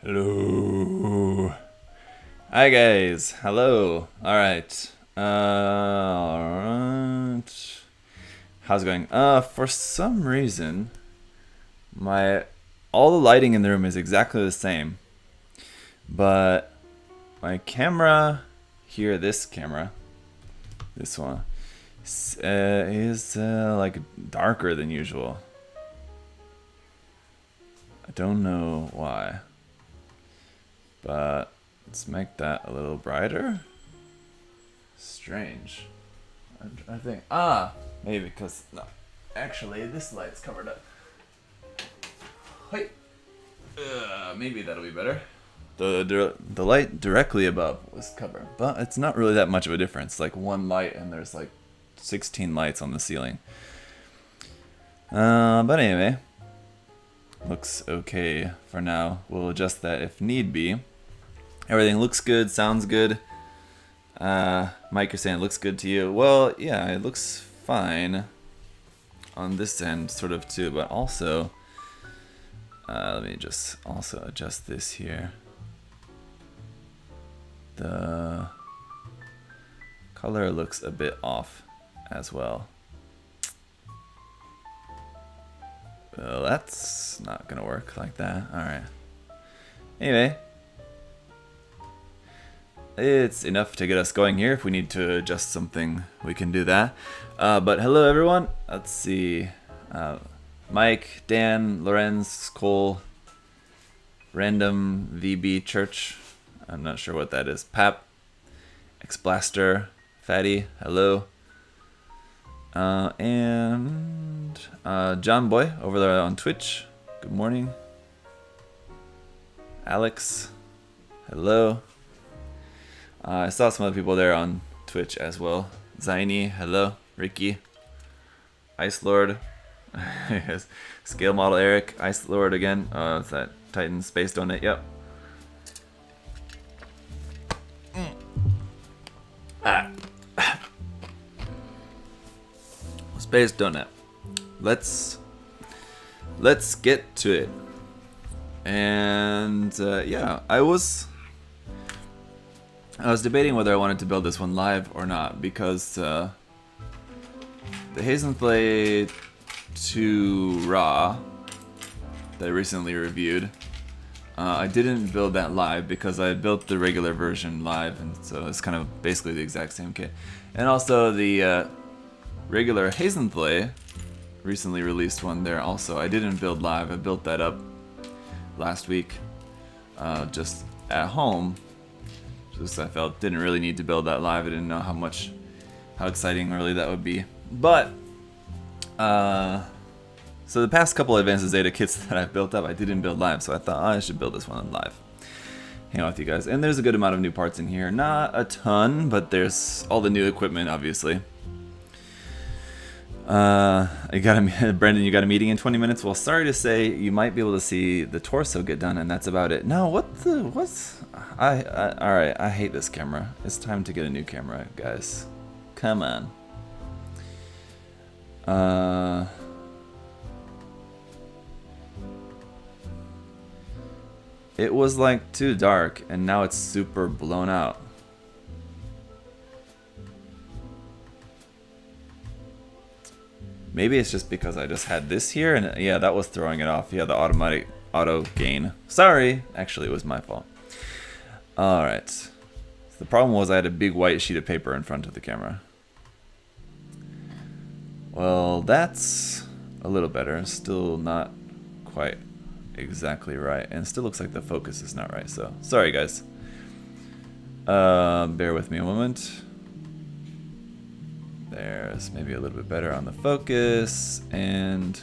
Hello. Hi guys. Hello. Alright. Alright. How's it going? For some reason, all the lighting in the room is exactly the same. But my camera here, this camera, this one, is like darker than usual. I don't know why. But let's make that a little brighter. Strange. I think. Maybe because no. Actually, this light's covered up. Wait. Maybe that'll be better. The light directly above was covered, but it's not really that much of a difference. Like one light, and there's like 16 lights on the ceiling. But anyway, looks okay for now. We'll adjust that if need be. Everything looks good, sounds good. Mike, you're saying it looks good to you. Well, yeah, it looks fine on this end, sort of too, but also, let me just also adjust this here. The color looks a bit off as well. Well, that's not gonna work like that. Alright. Anyway. It's enough to get us going here. If we need to adjust something, we can do that. But hello everyone. Let's see. Mike, Dan, Lorenz, Cole, Random VB Church. I'm not sure what that is. Pap, X-Blaster, Fatty, hello. And John Boy over there on Twitch. Good morning. Alex, hello. I saw some other people there on Twitch as well. Zaini, hello. Ricky, Ice Lord, Scale Model Eric, Ice Lord again. It's that Titan Space Donut. Yep. Space Donut. Let's get to it. And yeah, I was debating whether I wanted to build this one live or not, because the Hazenplay 2 Raw that I recently reviewed, I didn't build that live because I had built the regular version live, and so it's kind of basically the exact same kit. And also the regular Hazenplay recently released one there also. I didn't build live. I built that up last week just at home. Just I felt didn't really need to build that live. I didn't know how exciting really that would be. But so the past couple of Advanced Zeta kits that I've built up, I didn't build live, so I thought I should build this one live. Hang out with you guys. And there's a good amount of new parts in here. Not a ton, but there's all the new equipment, obviously. Brendan, you got a meeting in 20 minutes? Well, sorry to say, you might be able to see the torso get done, and that's about it. No, alright, I hate this camera. It's time to get a new camera, guys. Come on. It was like too dark, and now it's super blown out. Maybe it's just because I just had this here, and yeah, that was throwing it off. Yeah, the automatic auto gain. Sorry, actually it was my fault. Alright. So the problem was I had a big white sheet of paper in front of the camera. Well, that's a little better. Still not quite exactly right. And it still looks like the focus is not right, so sorry guys. Bear with me a moment. There's maybe a little bit better on the focus, and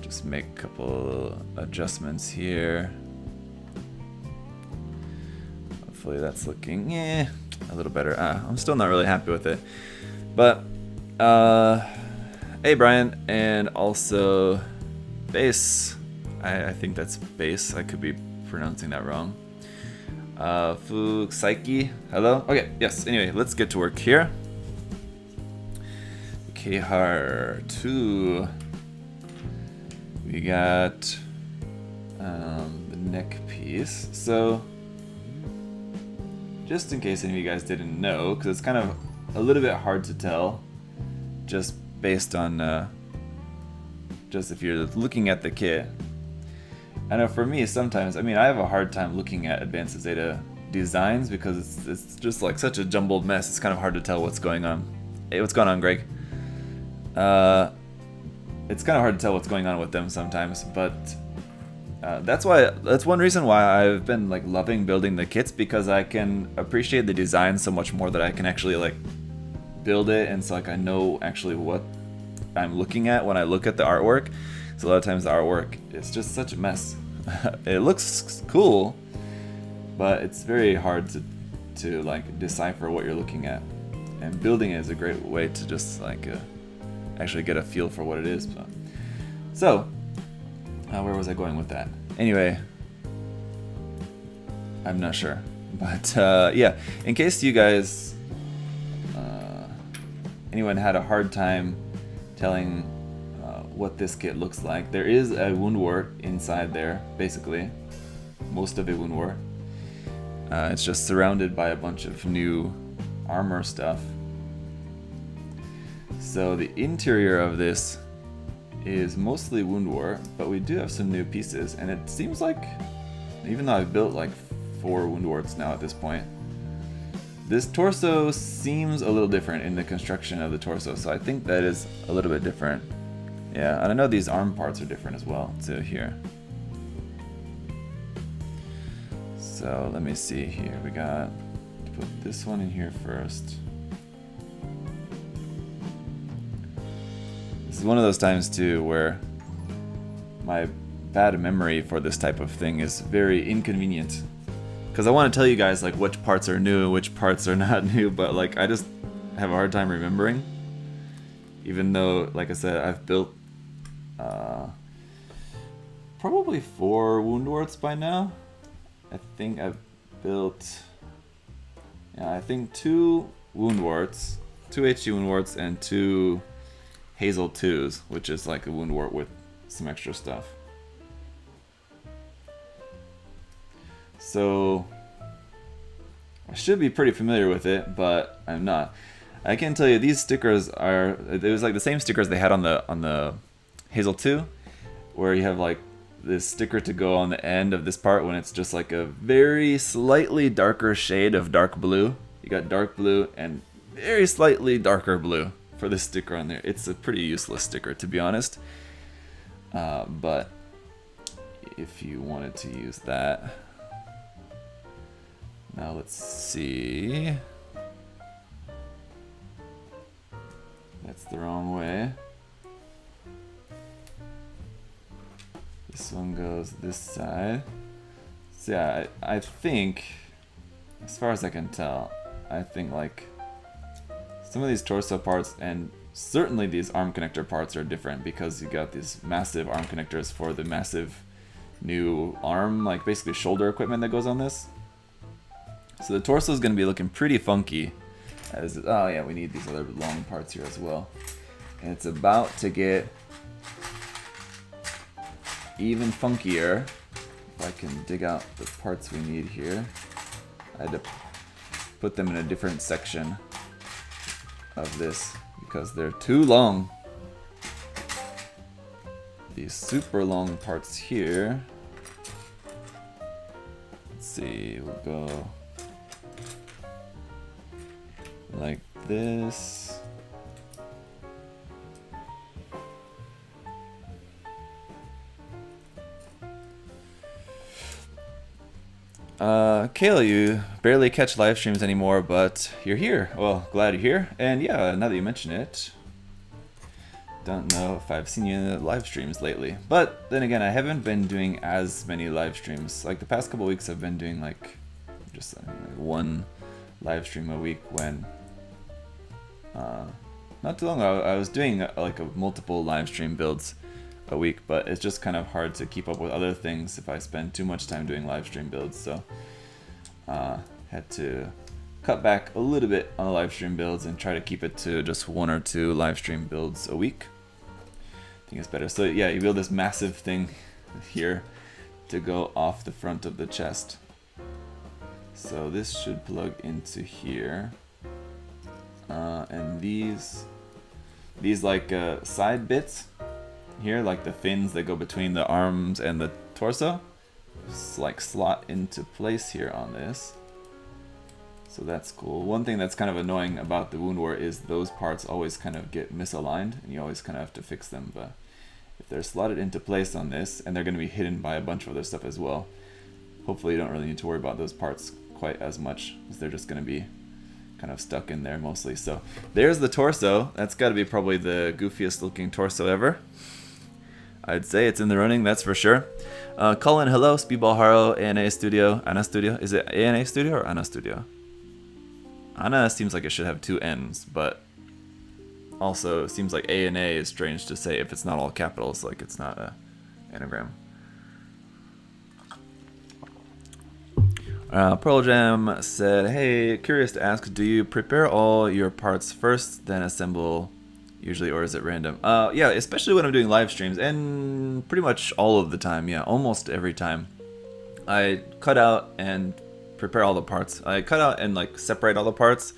just make a couple adjustments here. Hopefully that's looking a little better. I'm still not really happy with it, but hey Brian, and also Bass. I think that's Bass. I could be pronouncing that wrong. Psyche, hello? Okay, yes, anyway, let's get to work here. Kehaar 2. We got the neck piece. So, just in case any of you guys didn't know, because it's kind of a little bit hard to tell, just based on just if you're looking at the kit. I know for me sometimes, I mean, I have a hard time looking at Advanced Zeta designs because it's just like such a jumbled mess. It's kind of hard to tell what's going on. Hey, what's going on, Greg? It's kind of hard to tell what's going on with them sometimes, but that's one reason why I've been like loving building the kits, because I can appreciate the design so much more that I can actually like build it, and so like I know actually what I'm looking at when I look at the artwork. So a lot of times the artwork is just such a mess. It looks cool, but it's very hard to like decipher what you're looking at. And building it is a great way to just like actually get a feel for what it is. So, where was I going with that? Anyway, I'm not sure. But yeah, in case you guys, anyone had a hard time telling what this kit looks like, there is a wound wart inside there, basically. Most of it wound wart. It's just surrounded by a bunch of new armor stuff. So the interior of this is mostly wound wart, but we do have some new pieces, and it seems like, even though I've built like 4 wound warts now at this point, this torso seems a little different in the construction of the torso, so I think that is a little bit different. Yeah, and I know these arm parts are different as well, too, here. So let me see here. We got to put this one in here first. This is one of those times too where my bad memory for this type of thing is very inconvenient, because I want to tell you guys like which parts are new and which parts are not new, but like I just have a hard time remembering, even though, like I said, I've built probably 4 wound warts by now. I think I've built, yeah, I think 2 wound warts, 2 HG wound warts, and 2 Hazel 2s, which is like a wound wart with some extra stuff. So I should be pretty familiar with it, but I'm not. I can tell you these stickers are, it was like the same stickers they had on the Hazel 2, where you have like this sticker to go on the end of this part when it's just like a very slightly darker shade of dark blue. You got dark blue and very slightly darker blue for this sticker on there. It's a pretty useless sticker, to be honest, but if you wanted to use that. Now let's see. That's the wrong way. This one goes this side. So yeah, I think, as far as I can tell, I think like some of these torso parts and certainly these arm connector parts are different, because you got these massive arm connectors for the massive new arm, like basically shoulder equipment that goes on this. So the torso is going to be looking pretty funky. As, oh yeah, we need these other long parts here as well. And it's about to get even funkier. If I can dig out the parts we need here. I had to put them in a different section of this because they're too long. These super long parts here. Let's see, we'll go like this. Kayla, you barely catch live streams anymore, but you're here. Well, glad you're here. And yeah, now that you mention it, don't know if I've seen you in the live streams lately. But then again, I haven't been doing as many live streams. Like the past couple weeks, I've been doing like just one live stream a week. When not too long ago, I was doing like multiple live stream builds a week, but it's just kind of hard to keep up with other things if I spend too much time doing live stream builds. So had to cut back a little bit on the live stream builds and try to keep it to just 1 or 2 live stream builds a week. think it's better. So yeah, you build this massive thing here to go off the front of the chest. So this should plug into here. And these like side bits here, like the fins that go between the arms and the torso, just like slot into place here on this. So that's cool. One thing that's kind of annoying about the wound war is those parts always kind of get misaligned, and you always kind of have to fix them. But if they're slotted into place on this, and they're going to be hidden by a bunch of other stuff as well, hopefully you don't really need to worry about those parts quite as much, because they're just going to be kind of stuck in there mostly. So there's the torso. That's got to be probably the goofiest looking torso ever. I'd say it's in the running, that's for sure. Colin, hello. Speedball Haro, ANA Studio, Ana Studio. Is it ANA Studio or Ana Studio? Ana seems like it should have two N's, but also it seems like ANA is strange to say if it's not all capitals, like it's not a anagram. Pearl Jam said, hey, curious to ask, do you prepare all your parts first, then assemble usually, or is it random? Yeah, especially when I'm doing live streams, and pretty much all of the time, yeah, almost every time. I cut out and prepare all the parts. I cut out and like separate all the parts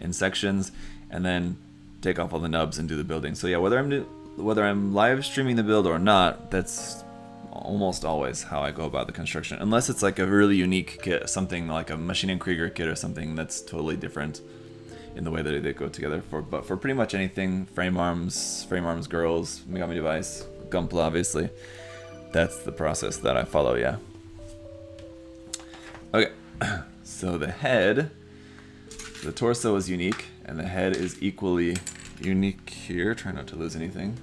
in sections, and then take off all the nubs and do the building. So yeah, whether I'm live streaming the build or not, that's almost always how I go about the construction, unless it's like a really unique kit, something like a Machine and Krieger kit or something that's totally different in the way that they go together. But for pretty much anything, frame arms girls, Megami Device, Gunpla, obviously, that's the process that I follow. Yeah. Okay, so the head, the torso is unique, and the head is equally unique here. Try not to lose anything.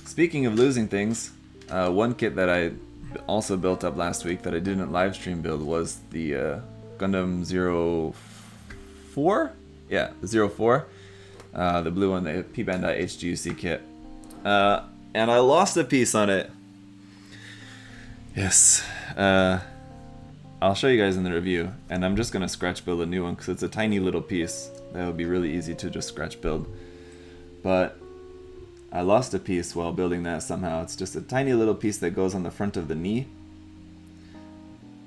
Speaking of losing things, one kit that I also built up last week that I didn't live stream build was the Gundam 04? Yeah, the 04. The blue one, the P-Bandai HGUC kit. And I lost a piece on it. Yes. I'll show you guys in the review, and I'm just going to scratch build a new one because it's a tiny little piece that would be really easy to just scratch build. But I lost a piece while building that somehow. It's just a tiny little piece that goes on the front of the knee.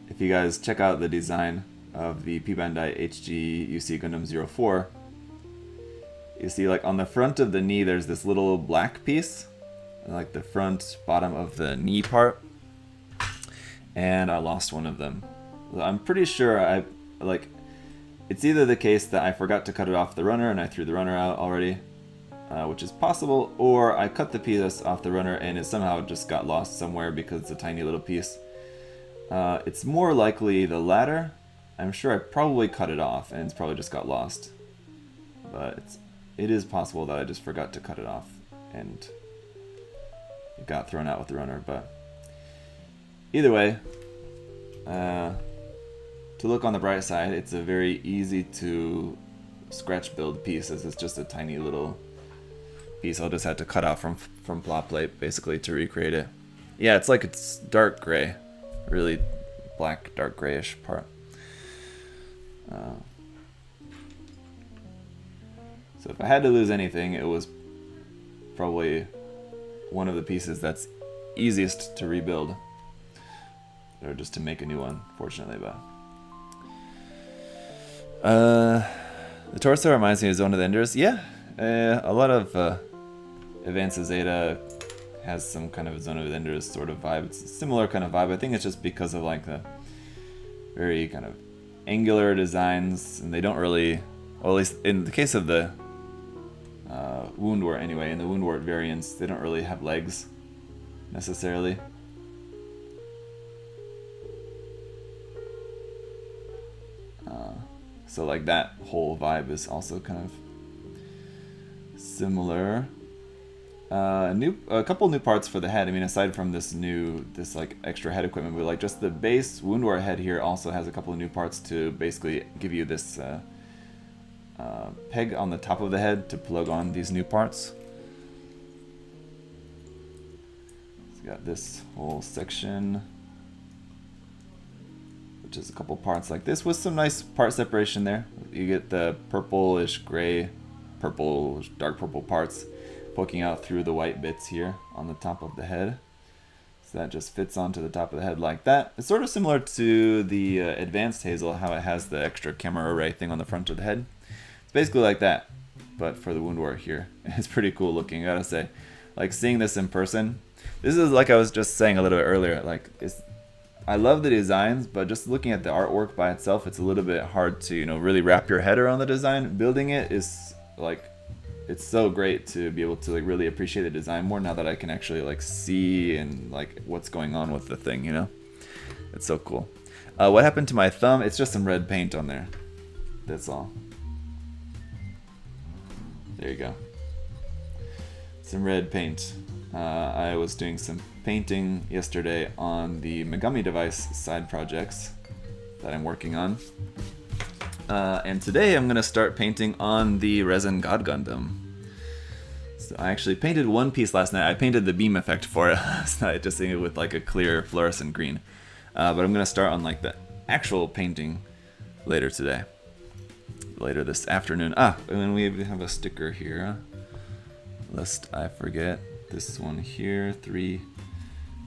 If you guys check out the design of the P-Bandai HGUC Gundam 04, you see like on the front of the knee there's this little black piece, like the front bottom of the knee part, and I lost one of them. I'm pretty sure it's either the case that I forgot to cut it off the runner and I threw the runner out already, which is possible, or I cut the piece off the runner and it somehow just got lost somewhere because it's a tiny little piece. It's more likely the latter. I'm sure I probably cut it off and it's probably just got lost. But it is possible that I just forgot to cut it off and it got thrown out with the runner. But either way, to look on the bright side, it's a very easy to scratch build piece, as it's just a tiny little piece I'll just have to cut out from plot plate basically to recreate it. Yeah, it's dark gray, really black, dark grayish part. So if I had to lose anything, it was probably one of the pieces that's easiest to rebuild, or just to make a new one, fortunately. But the torso reminds me of Zone of the Enders. Yeah, a lot of Advanced Zeta has some kind of Zone of the Enders sort of vibe. It's a similar kind of vibe. I think it's just because of like the very kind of angular designs, and they don't really, well, at least in the case of the Wound War anyway, in the Wound War variants, they don't really have legs necessarily. So like that whole vibe is also kind of similar. A couple new parts for the head. I mean, aside from this like extra head equipment, but like just the base Wound War head here also has a couple of new parts to basically give you this peg on the top of the head to plug on these new parts. It's got this whole section, which is a couple parts like this with some nice part separation there. You get the purplish gray, purple, dark purple parts poking out through the white bits here on the top of the head. So that just fits onto the top of the head like that. It's sort of similar to the Advanced Hazel, how it has the extra camera array thing on the front of the head. It's basically like that, but for the wound wear here. It's pretty cool looking, I gotta say. Like seeing this in person, this is like I was just saying a little bit earlier, like I love the designs, but just looking at the artwork by itself, it's a little bit hard to, you know, really wrap your head around the design. Building it is like, it's so great to be able to like really appreciate the design more now that I can actually like see and like what's going on with the thing, you know? It's so cool. What happened to my thumb? It's just some red paint on there. That's all. There you go. Some red paint. I was doing some painting yesterday on the Megami device side projects that I'm working on. And today I'm going to start painting on the Resin God Gundam. So I actually painted one piece last night. I painted the beam effect for it last night, just seeing it with like a clear fluorescent green. But I'm going to start on like the actual painting later today. Later this afternoon. And then we have a sticker here. Lest I forget. This one here, 3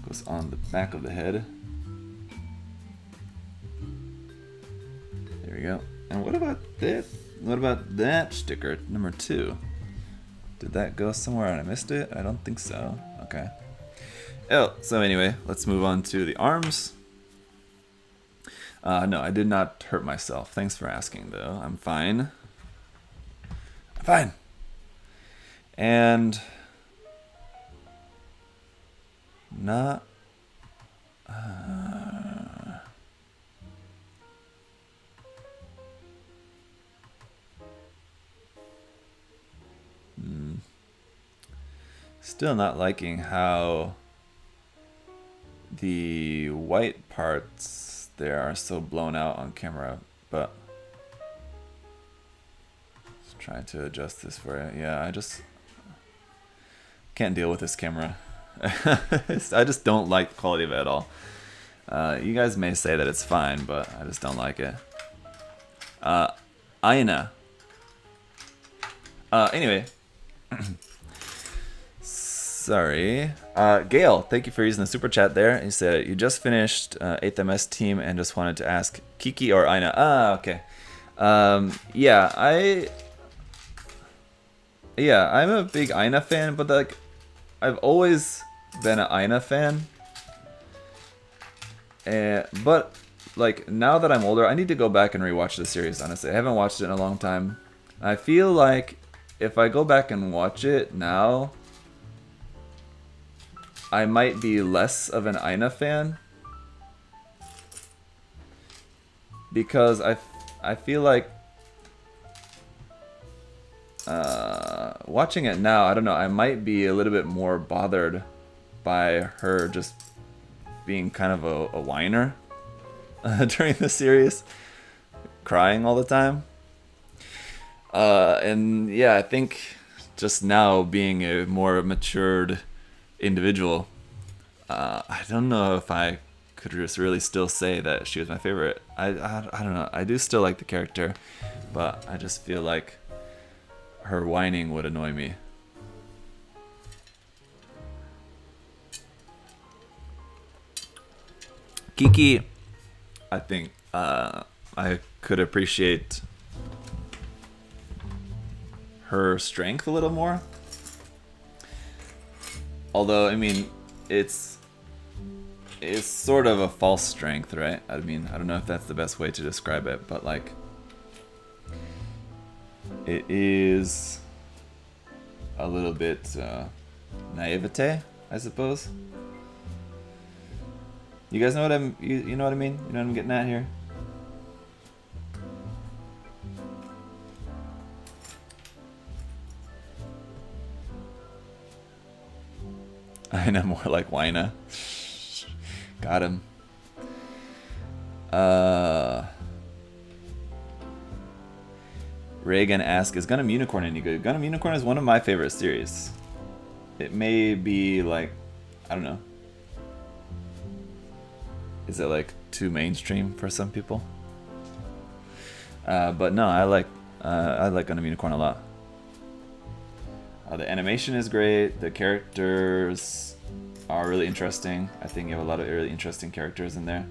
goes on the back of the head. There we go. And what about this? What about that sticker, number 2? Did that go somewhere and I missed it? I don't think so. Okay. Oh, so anyway, let's move on to the arms. No, I did not hurt myself. Thanks for asking, though. I'm fine. I'm fine. And not still not liking how the white parts there are so blown out on camera, but just trying to adjust this for you. Yeah, I just can't deal with this camera. I just don't like the quality of it at all. You guys may say that it's fine, but I just don't like it. Aina. Anyway. Sorry. Gail, thank you for using the super chat there. He said, you just finished 8th MS team and just wanted to ask Kiki or Aina. Okay. Yeah, I'm a big Aina fan, but like, I've always been an Aina fan. But like, now that I'm older, I need to go back and rewatch the series, honestly. I haven't watched it in a long time. I feel like if I go back and watch it now, I might be less of an Aina fan. Because I feel like watching it now, I don't know, I might be a little bit more bothered by her just being kind of a whiner during the series, crying all the time. And yeah, I think just now being a more matured individual, I don't know if I could just really still say that she was my favorite. I don't know, I do still like the character, but I just feel like her whining would annoy me. Kiki, I think I could appreciate her strength a little more. Although, I mean, it's sort of a false strength, right? I mean, I don't know if that's the best way to describe it, but like, it is a little bit naivete, I suppose. You guys know what you know what I mean? You know what I'm getting at here? I know, more like Wina. Got him. Reagan asks, is Gundam Unicorn any good? Gundam Unicorn is one of my favorite series. It may be like, I don't know. Is it like too mainstream for some people? But no, I like Gundam Unicorn a lot. The animation is great. The characters are really interesting. I think you have a lot of really interesting characters in there.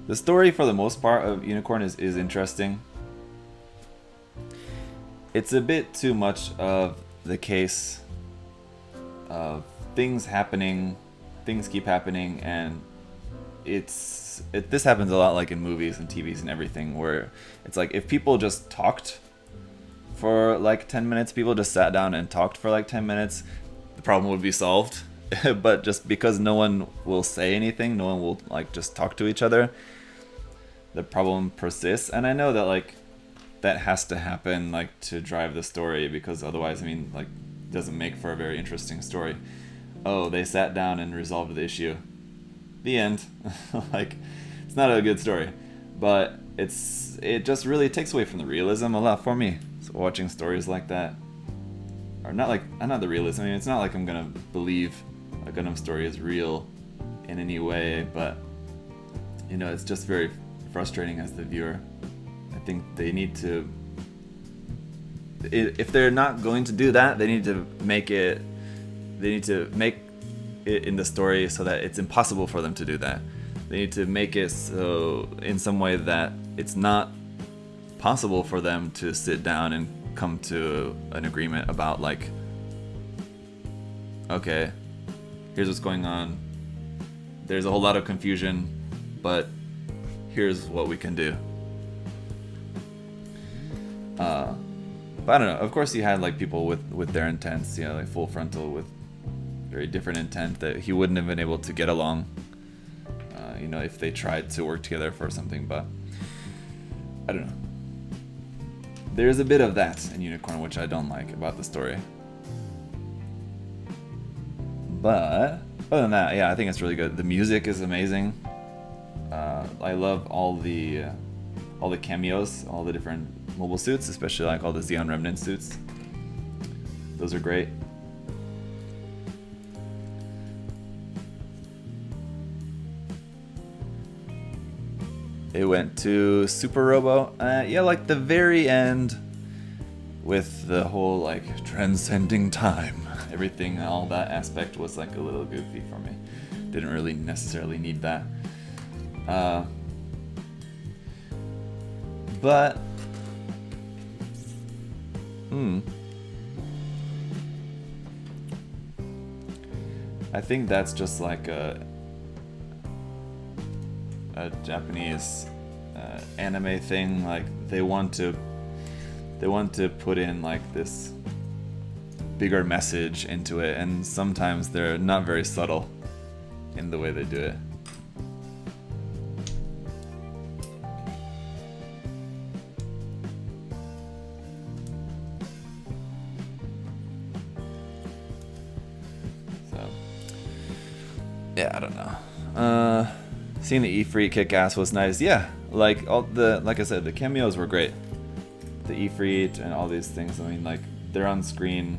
The story, for the most part, of Unicorn is interesting. It's a bit too much of the case of things happening, things keep happening, and this happens a lot, like in movies and TVs and everything, where it's like if people just talked for like 10 minutes, people just sat down and talked for like 10 minutes, the problem would be solved. But just because no one will say anything, no one will like just talk to each other, the problem persists. And I know that like that has to happen like to drive the story, because otherwise, I mean, like, it doesn't make for a very interesting story. Oh, they sat down and resolved the issue. The end. Like, it's not a good story, but it just really takes away from the realism a lot for me. So watching stories like that, or not the realism. I mean, it's not like I'm gonna believe a Gundam story is real in any way, but you know, it's just very frustrating as the viewer. I think they need to, if they're not going to do that, they need to make it in the story so that it's impossible for them to do that. They need to make it so in some way that it's not possible for them to sit down and come to an agreement about, like, okay, here's what's going on, there's a whole lot of confusion, but here's what we can do. But I don't know, of course you had like people with their intents, you know, like Full Frontal with very different intent that he wouldn't have been able to get along, you know, if they tried to work together for something. But I don't know, there's a bit of that in Unicorn which I don't like about the story. But other than that, yeah, I think it's really good. The music is amazing. I love all the cameos, all the different mobile suits, especially like all the Zeon Remnant suits. Those are great. It went to Super Robo. Yeah, like the very end with the whole like transcending time. Everything, all that aspect was like a little goofy for me. Didn't really necessarily need that. But I think that's just like a Japanese anime thing. Like they want to put in like this bigger message into it, and sometimes they're not very subtle in the way they do it. So yeah, I don't know. Seeing the Ifrit kick ass was nice. Yeah, like like I said, the cameos were great. The Ifrit and all these things. I mean, like they're on screen.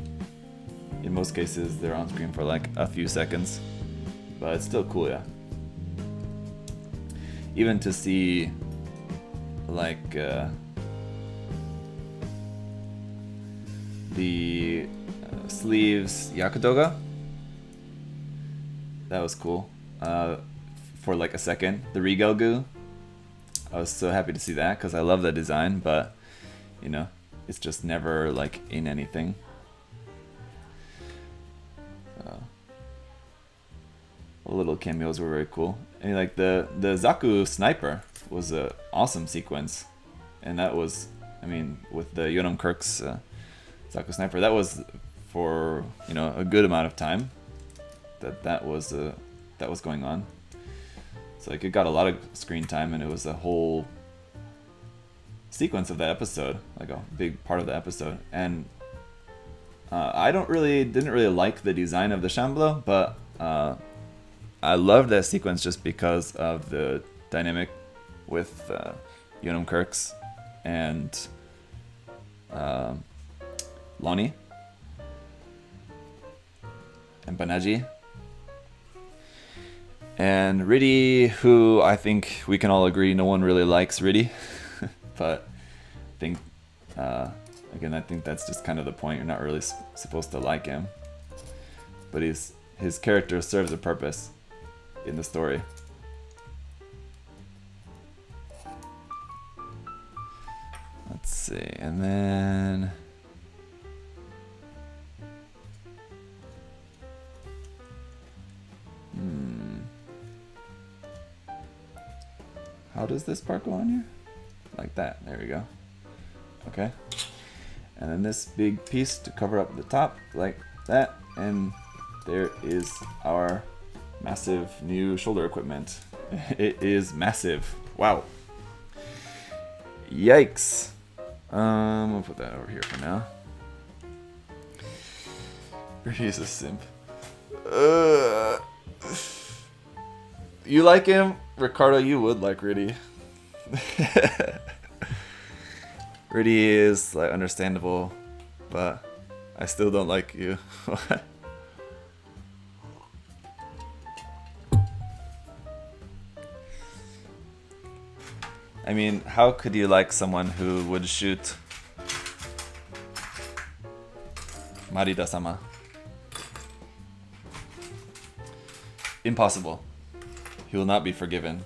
In most cases, they're on screen for like a few seconds, but it's still cool, yeah. Even to see like the sleeves Yakudoga, that was cool. For like a second, the Rigelgu, I was so happy to see that because I love the design, but you know, it's just never like in anything. The little cameos were very cool. I mean, like the Zaku sniper was a awesome sequence, and that was, I mean, with the Yonam Kirk's Zaku sniper, that was for, you know, a good amount of time that was going on. So like it got a lot of screen time, and it was a whole sequence of that episode, like a big part of the episode. And I didn't really like the design of the Shamblo, but I loved that sequence just because of the dynamic with Yonam Kirks and Lonnie and Banaji. And Riddy, who I think we can all agree no one really likes Riddy, but I think, again, I think that's just kind of the point. You're not really supposed to like him, but his character serves a purpose in the story. Let's see, and then how does this part go on here? Like that, there we go. Okay. And then this big piece to cover up the top, like that, and there is our massive new shoulder equipment. It is massive. Wow. Yikes. We'll put that over here for now. He's a simp. You like him? Ricardo, you would like Riddy. Riddy is like understandable, but I still don't like you. I mean, how could you like someone who would shoot Marida-sama? Impossible. He will not be forgiven.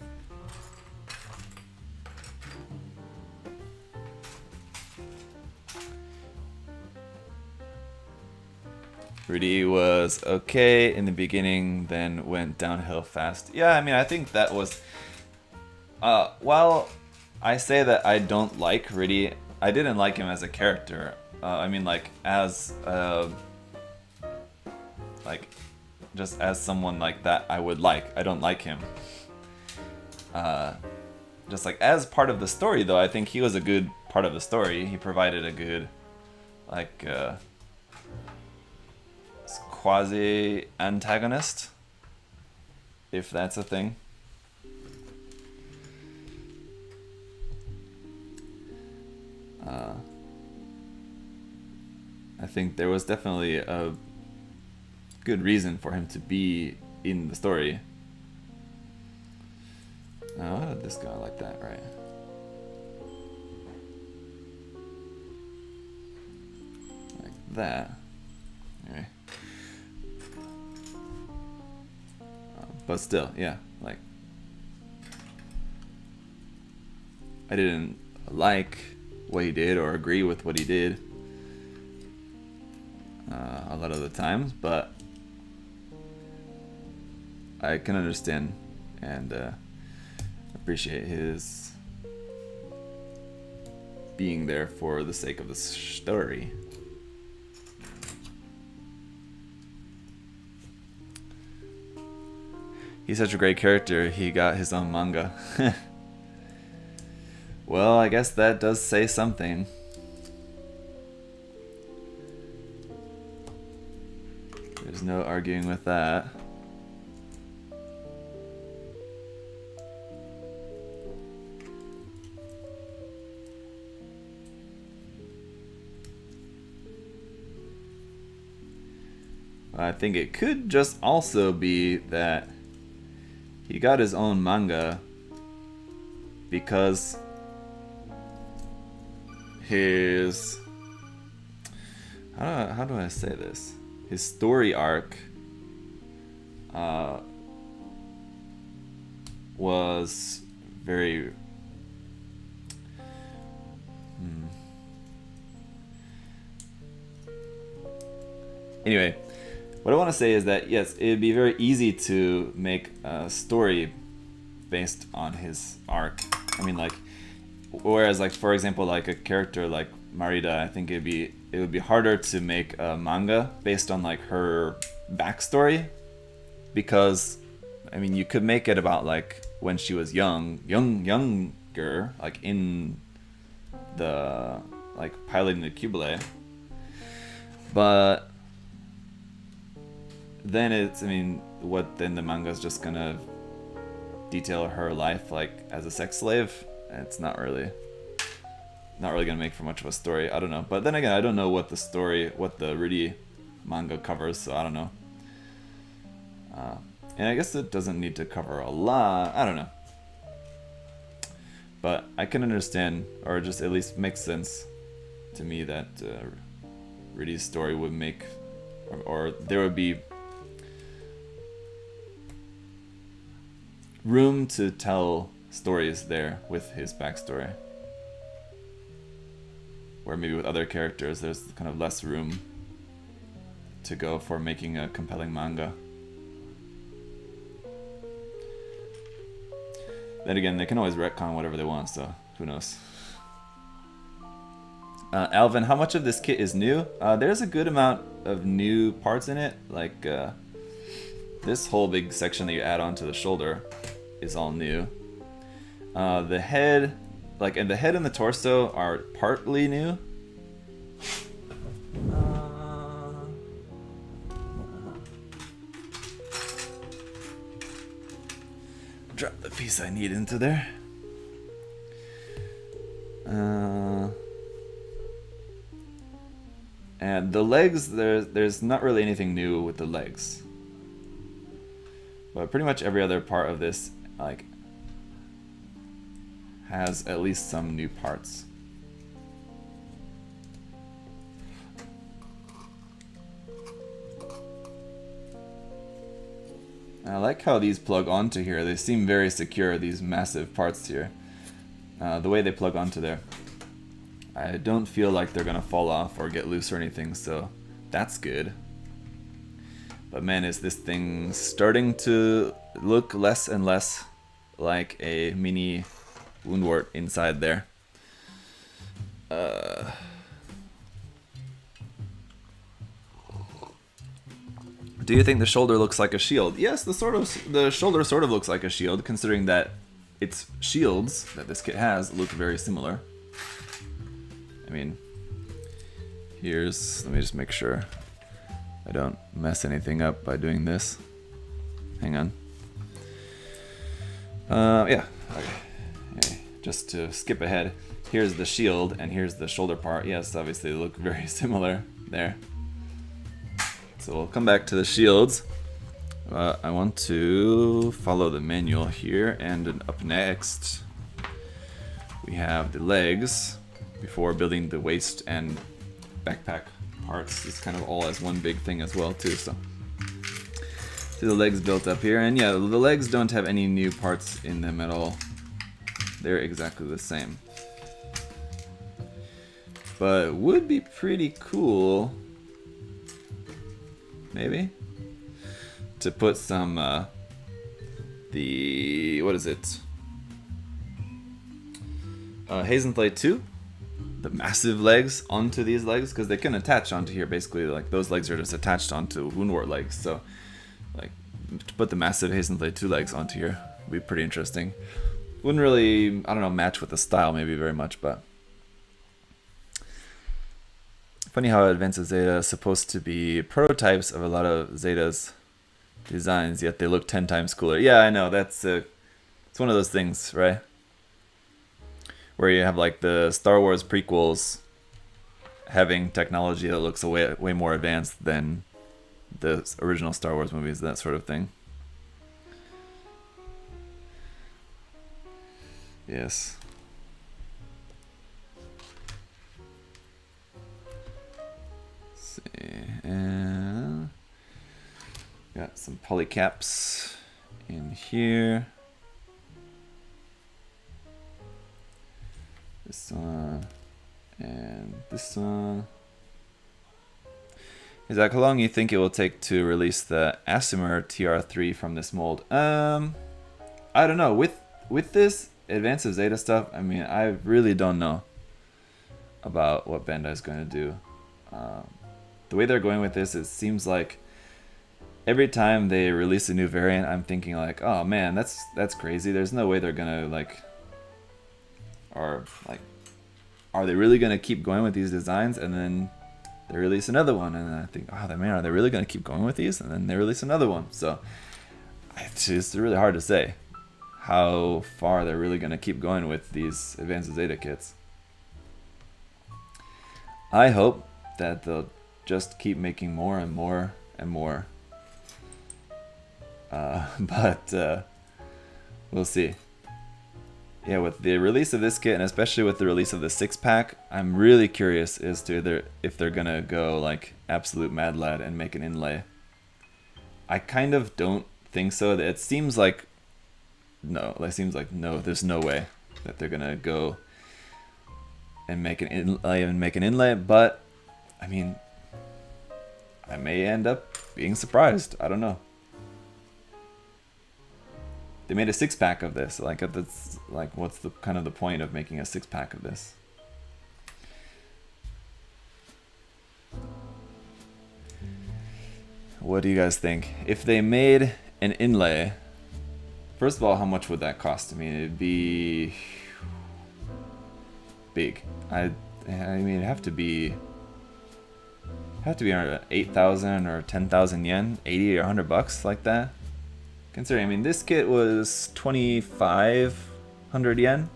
Riddy was okay in the beginning, then went downhill fast. Yeah, I mean, I think that was... while I say that I don't like Riddy, I didn't like him as a character. I mean, like, as... like, just as someone like that I would like. I don't like him. Just like, as part of the story, though, I think he was a good part of the story. He provided a good, like... quasi-antagonist, if that's a thing. I think there was definitely a good reason for him to be in the story. How did this go like that, right? Like that. Anyway. But still, yeah, like, I didn't like what he did or agree with what he did a lot of the times, but I can understand and appreciate his being there for the sake of the story. He's such a great character, he got his own manga. Well, I guess that does say something. There's no arguing with that. I think it could just also be that he got his own manga because his... How do I say this? His story arc was very... Anyway, what I want to say is that, yes, it'd be very easy to make a story based on his arc. I mean, like, whereas, like, for example, like a character like Marida, I think it would be harder to make a manga based on like her backstory, because, I mean, you could make it about like when she was younger, like in the like piloting the Cubile, but then it's, I mean, what then the manga is just gonna detail her life like as a sex slave. It's not really gonna make for much of a story. I don't know, but then again, I don't know what the Riddy manga covers, so I don't know. And I guess it doesn't need to cover a lot. I don't know. But I can understand, or just at least makes sense to me that Riddy's story would make, or there would be room to tell stories there with his backstory. Where maybe with other characters there's kind of less room to go for making a compelling manga. Then again, they can always retcon whatever they want, so who knows. Alvin, how much of this kit is new? There's a good amount of new parts in it. Like this whole big section that you add onto the shoulder is all new. The head, and the head and the torso are partly new. Drop the piece I need into there. And the legs, there's not really anything new with the legs. But pretty much every other part of this, has at least some new parts. I like how these plug onto here. They seem very secure, these massive parts here. The way they plug onto there. I don't feel like they're gonna fall off or get loose or anything, so that's good. But man, is this thing starting to look less and less like a mini woundwort inside there. Do you think the shoulder looks like a shield? Yes, the shoulder sort of looks like a shield, considering that its shields that this kit has look very similar. I mean, let me just make sure I don't mess anything up by doing this. Hang on. Yeah, okay. Just to skip ahead, here's the shield and here's the shoulder part. Yes, obviously they look very similar there. So we'll come back to the shields. I want to follow the manual here, and up next we have the legs before building the waist and backpack parts. It's kind of all as one big thing as well too. So see the legs built up here, and yeah, the legs don't have any new parts in them at all. They're exactly the same. But it would be pretty cool, maybe, to put some what is it? Hazenthal 2, the massive legs onto these legs, because they can attach onto here. Basically, like those legs are just attached onto woundwort legs. So, like, to put the massive Hazenthal 2 legs onto here would be pretty interesting. Wouldn't really, I don't know, match with the style maybe very much, but funny how Advanced Zeta is supposed to be prototypes of a lot of Zeta's designs, yet they look 10 times cooler. Yeah, I know, it's one of those things, right? Where you have like the Star Wars prequels having technology that looks way more advanced than the original Star Wars movies, that sort of thing. Yes. Let's see. And got some polycaps in here. This one and this one. Is that how long you think it will take to release the Asimir TR-3 from this mold? I don't know. With this Advance of Zeta stuff, I mean, I really don't know about what Bandai is going to do. The way they're going with this, it seems like every time they release a new variant, I'm thinking like, oh man, that's crazy. There's no way they're gonna are they really gonna keep going with these designs? And then they release another one, and I think, oh man, are they really gonna keep going with these? And then they release another one. So it's just really hard to say how far they're really gonna keep going with these Advanced Zeta kits. I hope that they'll just keep making more and more and more. but we'll see. Yeah, with the release of this kit, and especially with the release of the 6-pack, I'm really curious as to if they're gonna go like absolute mad lad and make an inlay. I kind of don't think so. It seems like no. There's no way that they're gonna go and make an inlay. But I mean, I may end up being surprised. I don't know. They made a 6-pack of this. Like, that's like, what's the kind of the point of making a 6-pack of this? What do you guys think? If they made an inlay, first of all, how much would that cost? I mean, it'd be big. I mean, it'd have to be around 8,000 or 10,000 yen, 80 or 100 bucks, like that. Considering, I mean, this kit was 2,500 yen.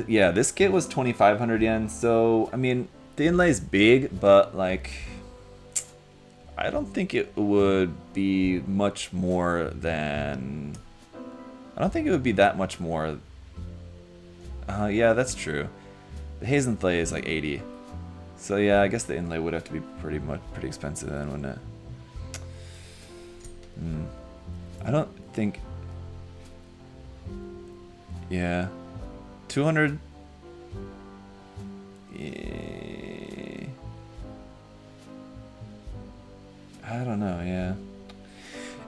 Yeah, this kit was 2,500 yen. So, I mean, the inlay's big, but like, I don't think it would be much more than. I don't think it would be that much more. Yeah, that's true. The Hazentlay is like 80. So yeah, I guess the inlay would have to be pretty expensive then, wouldn't it? I don't think. Yeah, 200. Yeah. I don't know. Yeah,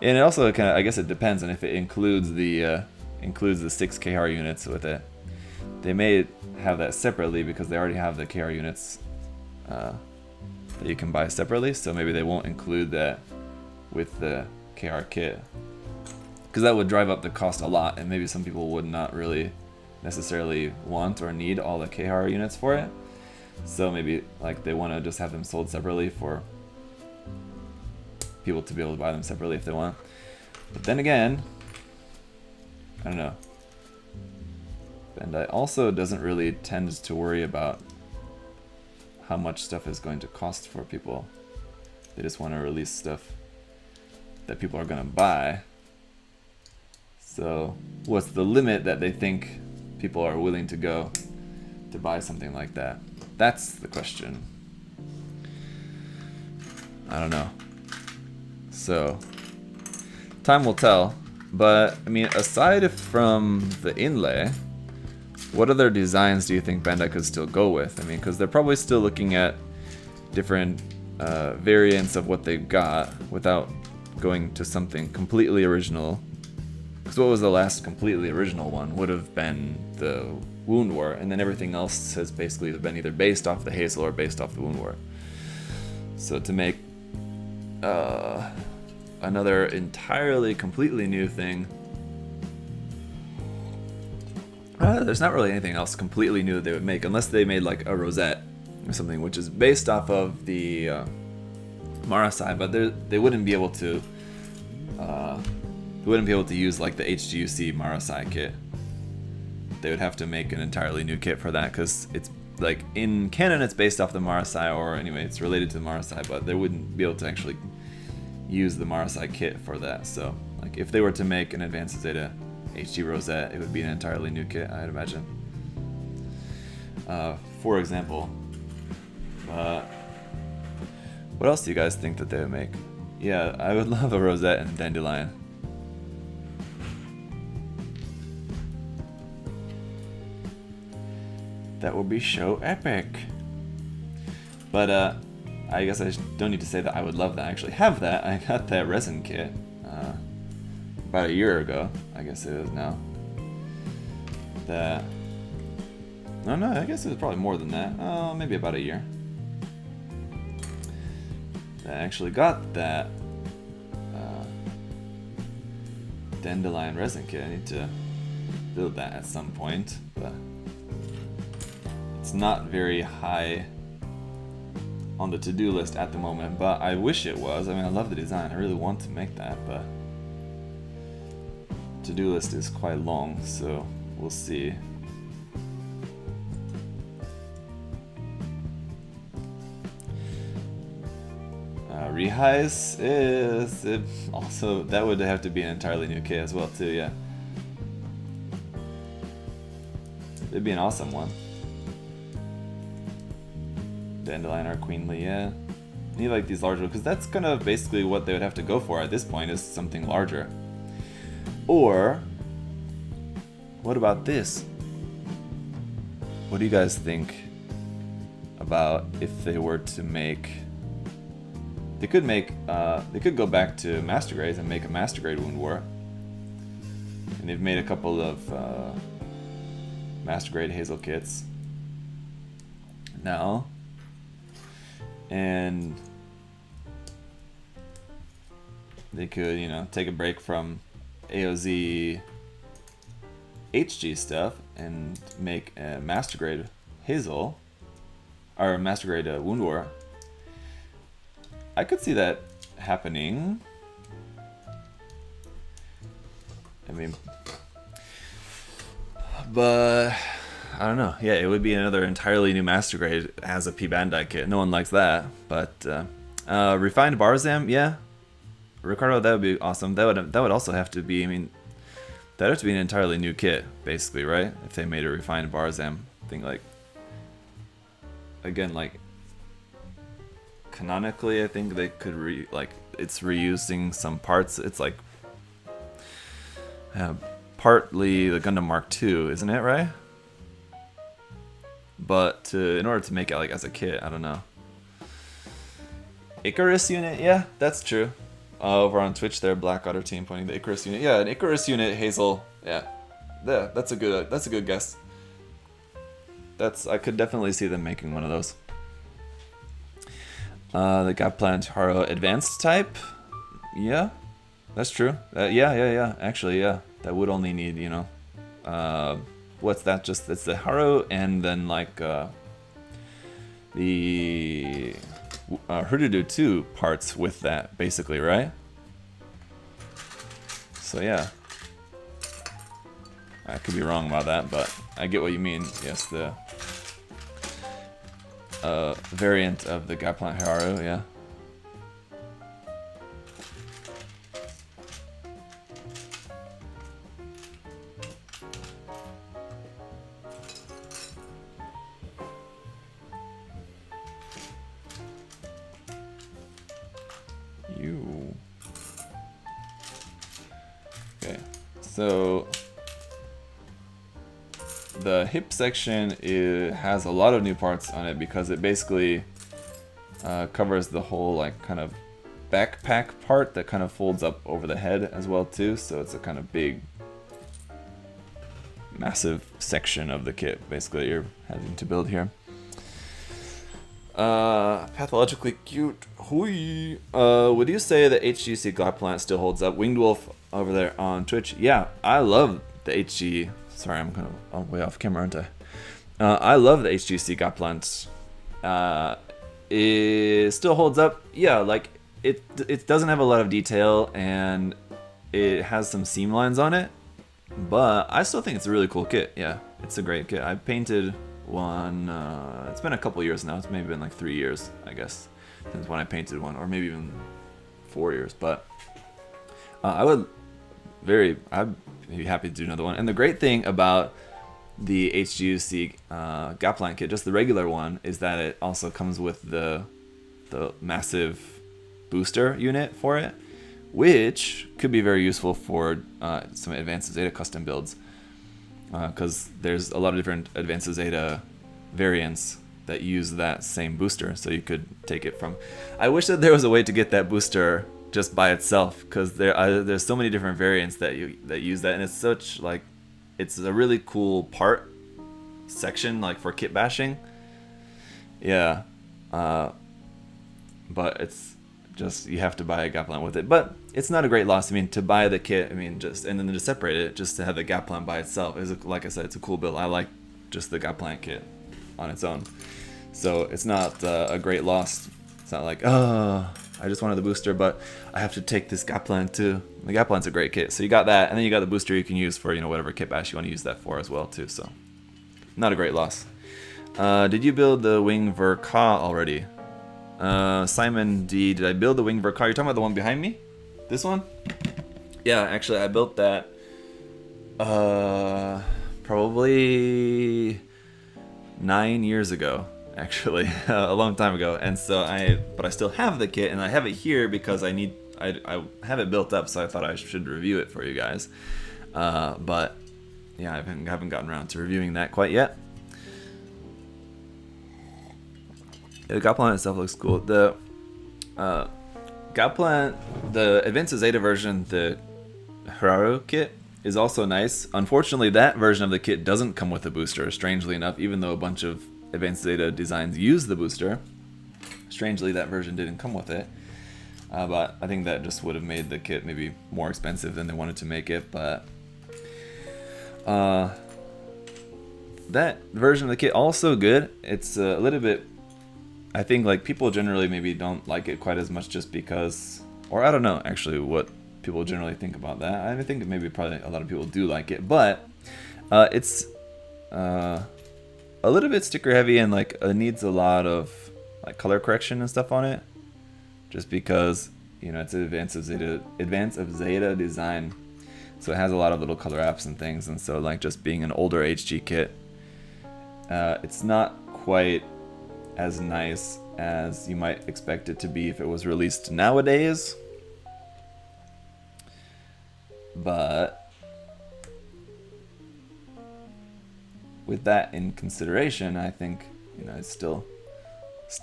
and it also kind of, I guess it depends on if it includes the 6 Kehaar units with it. They may have that separately because they already have the Kehaar units that you can buy separately, so maybe they won't include that with the Kehaar kit, because that would drive up the cost a lot, and maybe some people would not really necessarily want or need all the Kehaar units for it. So maybe like they want to just have them sold separately for people to be able to buy them separately if they want. But then again, I don't know. Bandai also doesn't really tend to worry about how much stuff is going to cost for people. They just want to release stuff that people are going to buy. So what's the limit that they think people are willing to go to buy something like that? That's the question. I don't know. So time will tell. But I mean, aside from the inlay, what other designs do you think Bandai could still go with? I mean, because they're probably still looking at different variants of what they've got without going to something completely original. Because what was the last completely original one? Would have been the Wound War, and then everything else has basically been either based off the Hazel or based off the Wound War. So to make another entirely, completely new thing, there's not really anything else completely new that they would make, unless they made like a rosette or something, which is based off of the Marasai, but they wouldn't be able to. They wouldn't be able to use like the HGUC Marasai kit. They would have to make an entirely new kit for that, because it's like in canon it's based off the Marasai, or anyway it's related to the Marasai, but they wouldn't be able to actually use the Marasai kit for that. So like if they were to make an Advanced Zeta HG Rosette, it would be an entirely new kit, I'd imagine. For example. What else do you guys think that they would make? Yeah, I would love a Rosette and Dandelion. That would be so epic. But I guess I don't need to say that I would love that. I actually have that. I got that resin kit about a year ago, I guess it is now. No, I guess it was probably more than that. Oh, maybe about a year. I actually got that Dandelion resin kit. I need to build that at some point, but it's not very high on the to-do list at the moment, but I wish it was. I mean, I love the design. I really want to make that, but to-do list is quite long, so we'll see. Rehighs is also, that would have to be an entirely new kit as well too, yeah. It'd be an awesome one. Dandelion or Queenly, yeah. Need like these larger, because that's kind of basically what they would have to go for at this point, is something larger. Or, what about this? What do you guys think about if they were to make... They could go back to Master Grades and make a Master Grade Wound War. And they've made a couple of Master Grade Hazel kits now. And they could, you know, take a break from AOZ HG stuff and make a Master Grade Hazel, or Master Grade Wound War. I could see that happening. I mean, but I don't know. Yeah, it would be another entirely new Master Grade as a P-Bandai kit. No one likes that. But refined Barzam, yeah. Ricardo, that would be awesome. That would also have to be, I mean, that would have to be an entirely new kit, basically, right? If they made a refined Barzam thing, like, again, like, canonically, I think they could it's reusing some parts. It's like partly the Gundam Mark II, isn't it, right? But in order to make it like as a kit, I don't know. Icarus unit, yeah, that's true. Over on Twitch there, Black Otter Team pointing the Icarus unit. Yeah, an Icarus unit, Hazel. Yeah, that's a good guess. I could definitely see them making one of those. The Gaplant Haro Advanced type. Yeah, that's true. Yeah. Actually, yeah. That would only need, you know, what's that? Just it's the Haro and then like the Hurudu 2 parts with that, basically, right? So yeah, I could be wrong about that, but I get what you mean. Yes, the variant of the Gaplant Haru, yeah. Okay, so the hip section has a lot of new parts on it because it basically covers the whole like kind of backpack part that kind of folds up over the head as well too. So it's a kind of big, massive section of the kit basically that you're having to build here. Pathologically cute. Hui. Would you say that HGC Gaplant still holds up? Winged Wolf over there on Twitch. Yeah, I love the HG. Sorry, I'm kind of way off camera, aren't I? I love the HGC Gaplant. It still holds up. Yeah, like it doesn't have a lot of detail and it has some seam lines on it, but I still think it's a really cool kit. Yeah, it's a great kit. I painted one. It's been a couple years now. It's maybe been like 3 years, I guess, since when I painted one, or maybe even 4 years. But I'd be happy to do another one. And the great thing about the HGUC Gaplant kit, just the regular one, is that it also comes with the massive booster unit for it, which could be very useful for some Advanced Zeta custom builds, because there's a lot of different Advanced Zeta variants that use that same booster. So you could take it from... I wish that there was a way to get that booster just by itself, because there's so many different variants that use that, and it's such like it's a really cool part section like for kit bashing. Yeah, but it's just you have to buy a Gaplant with it. But it's not a great loss. I mean, to buy the kit, I mean, just and then to separate it, just to have the Gaplant by itself is like I said, it's a cool build. I like just the Gaplant kit on its own, so it's not a great loss. It's not like, oh, I just wanted the booster, but I have to take this Gaplant too. The Gaplant's a great kit. So you got that, and then you got the booster you can use for, you know, whatever kit bash you want to use that for as well too. So not a great loss. Did you build the Wing Ver Ka already? Simon D, did I build the Wingvert car? You're talking about the one behind me? This one? Yeah, actually, I built that probably 9 years ago, actually, a long time ago. And so but I still have the kit, and I have it here because I have it built up, so I thought I should review it for you guys. But yeah, I haven't gotten around to reviewing that quite yet. The God Planet itself looks cool. The God Planet, the Advanced Zeta version, the Kehaar kit, is also nice. Unfortunately, that version of the kit doesn't come with a booster, strangely enough, even though a bunch of Advanced Zeta designs use the booster. Strangely, that version didn't come with it. But I think that just would have made the kit maybe more expensive than they wanted to make it. But that version of the kit also good. It's a little bit, I think, like, people generally maybe don't like it quite as much just because, or I don't know actually what people generally think about that. I think maybe probably a lot of people do like it, but it's a little bit sticker heavy, and like it needs a lot of like color correction and stuff on it, just because, you know, it's an Advanced of Zeta design, so it has a lot of little color apps and things, and so like just being an older HG kit, it's not quite as nice as you might expect it to be if it was released nowadays. But with that in consideration, I think, you know, it's still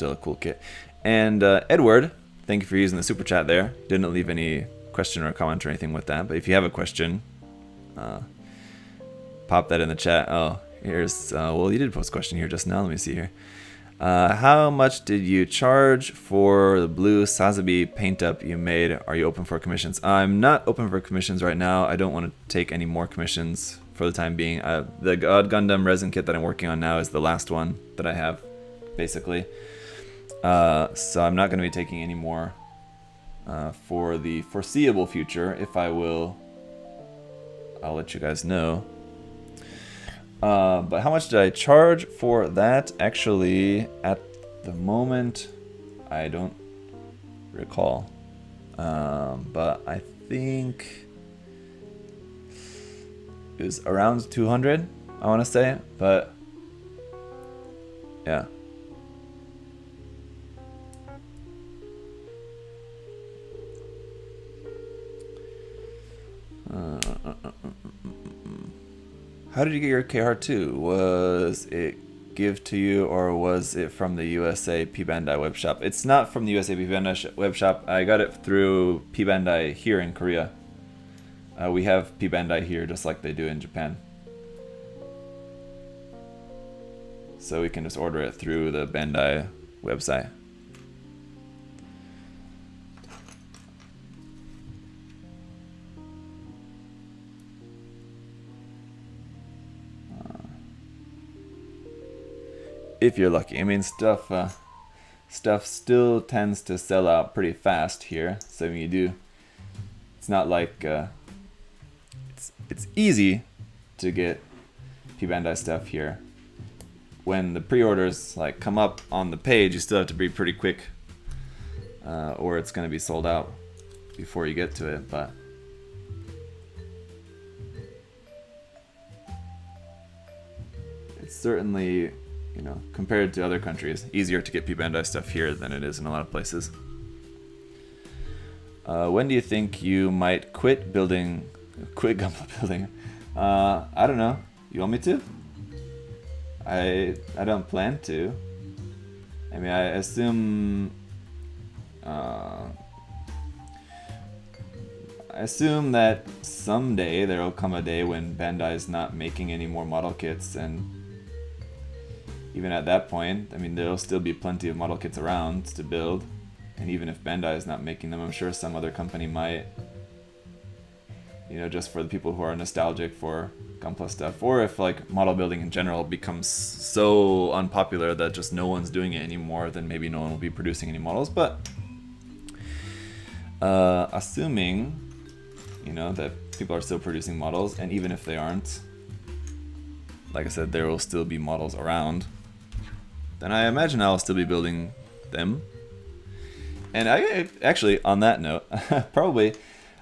a cool kit. And Edward, thank you for using the super chat there. Didn't leave any question or comment or anything with that, but if you have a question, pop that in the chat. Oh, here's well, you did post a question here just now. Let me see here. How much did you charge for the blue Sazabi paint up you made? Are you open for commissions? I'm not open for commissions right now. I don't want to take any more commissions for the time being. The God Gundam resin kit that I'm working on now is the last one that I have, basically. So I'm not going to be taking any more for the foreseeable future. If I will, I'll let you guys know. But how much did I charge for that? Actually, at the moment, I don't recall. But I think it was around 200, I want to say. But yeah. How did you get your Kehaar 2? Was it give to you, or was it from the USA P-Bandai web shop? It's not from the USA P-Bandai web shop. I got it through P-Bandai here in Korea. We have P-Bandai here just like they do in Japan. So we can just order it through the Bandai website. If you're lucky. I mean, stuff still tends to sell out pretty fast here. So when you do, it's not like it's easy to get P-Bandai stuff here. When the pre-orders like come up on the page, you still have to be pretty quick, or it's going to be sold out before you get to it. But it's certainly, you know, compared to other countries, easier to get P-Bandai stuff here than it is in a lot of places. When do you think you might quit Gundam building? I don't know. You want me to? I don't plan to. I mean, I assume that someday there will come a day when Bandai is not making any more model kits, and even at that point, I mean, there'll still be plenty of model kits around to build. And even if Bandai is not making them, I'm sure some other company might. You know, just for the people who are nostalgic for Gunpla stuff. Or if, like, model building in general becomes so unpopular that just no one's doing it anymore, then maybe no one will be producing any models. But assuming, you know, that people are still producing models, and even if they aren't, like I said, there will still be models around, then I imagine I'll still be building them. And I actually, on that note, probably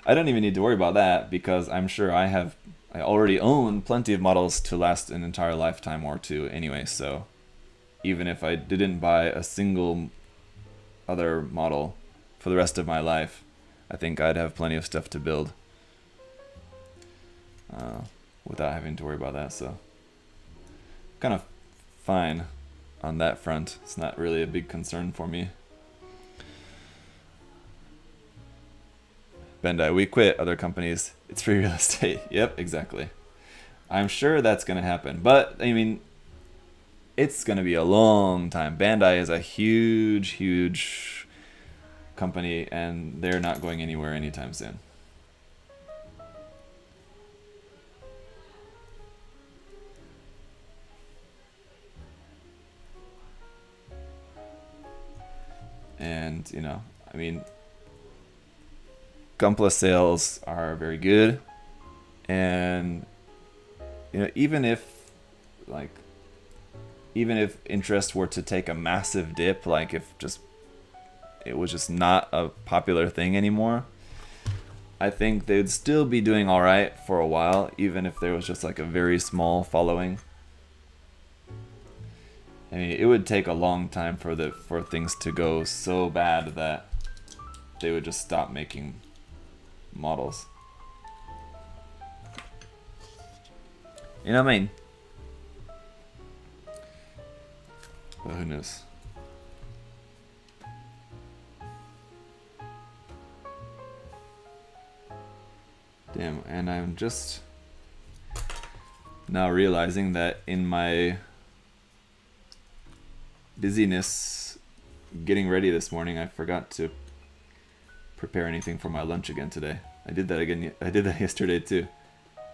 I don't even need to worry about that because I'm sure I already own plenty of models to last an entire lifetime or two anyway. So even if I didn't buy a single other model for the rest of my life, I think I'd have plenty of stuff to build without having to worry about that. So kind of fine on that front. It's not really a big concern for me. Bandai, we quit other companies. It's free real estate. Yep, exactly. I'm sure that's going to happen. But, I mean, it's going to be a long time. Bandai is a huge, huge company, and they're not going anywhere anytime soon. And, you know, I mean, Gunpla sales are very good, and you know, even if interest were to take a massive dip, like if it was just not a popular thing anymore, I think they'd still be doing all right for a while, even if there was just like a very small following. I mean, it would take a long time for things to go so bad that they would just stop making models. You know what I mean? But who knows? Damn, and I'm just now realizing that in my busyness getting ready this morning, I forgot to prepare anything for my lunch again today. I did that yesterday too,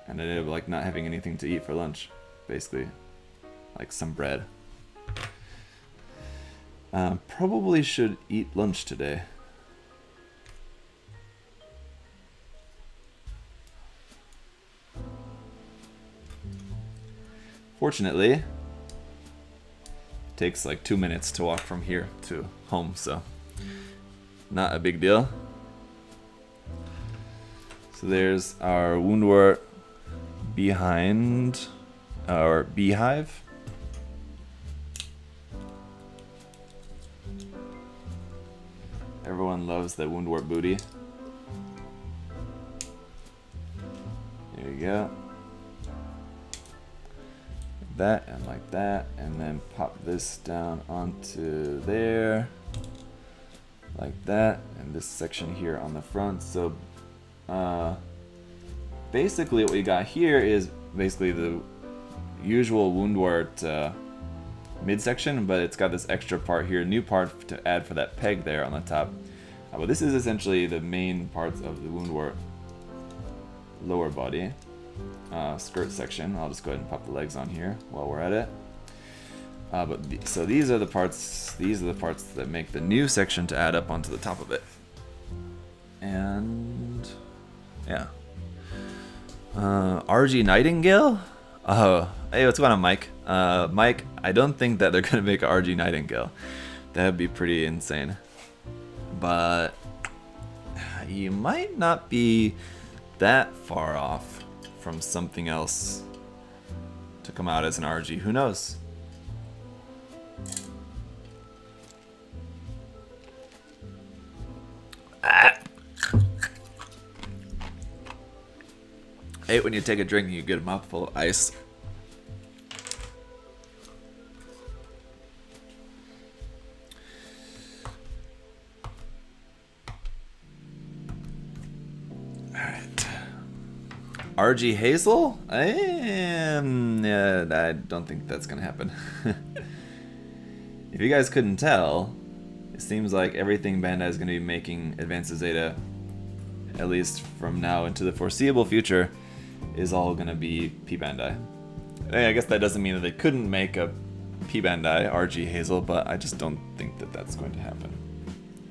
and I ended up like not having anything to eat for lunch, basically, like some bread. Probably should eat lunch today. Fortunately, it takes like 2 minutes to walk from here to home, so not a big deal. So there's our woundwort behind our beehive. Everyone loves the woundwort booty. There you go. That and like that, and then pop this down onto there like that, and this section here on the front. So basically what we got here is basically the usual woundwort midsection, but it's got this extra part here, new part to add for that peg there on the top. But this is essentially the main parts of the woundwort lower body. Skirt section. I'll just go ahead and pop the legs on here while we're at it. So these are the parts. These are the parts that make the new section to add up onto the top of it. And yeah, RG Nightingale. Oh, hey, what's going on, Mike? Mike, I don't think that they're gonna make a RG Nightingale. That'd be pretty insane. But you might not be that far off from something else to come out as an RG. Who knows? I hate when you take a drink and you get a mouthful of ice. RG Hazel? I don't think that's gonna happen. If you guys couldn't tell, it seems like everything Bandai is gonna be making Advanced Zeta, at least from now into the foreseeable future, is all gonna be P-Bandai. I guess that doesn't mean that they couldn't make a P-Bandai RG Hazel, but I just don't think that that's going to happen,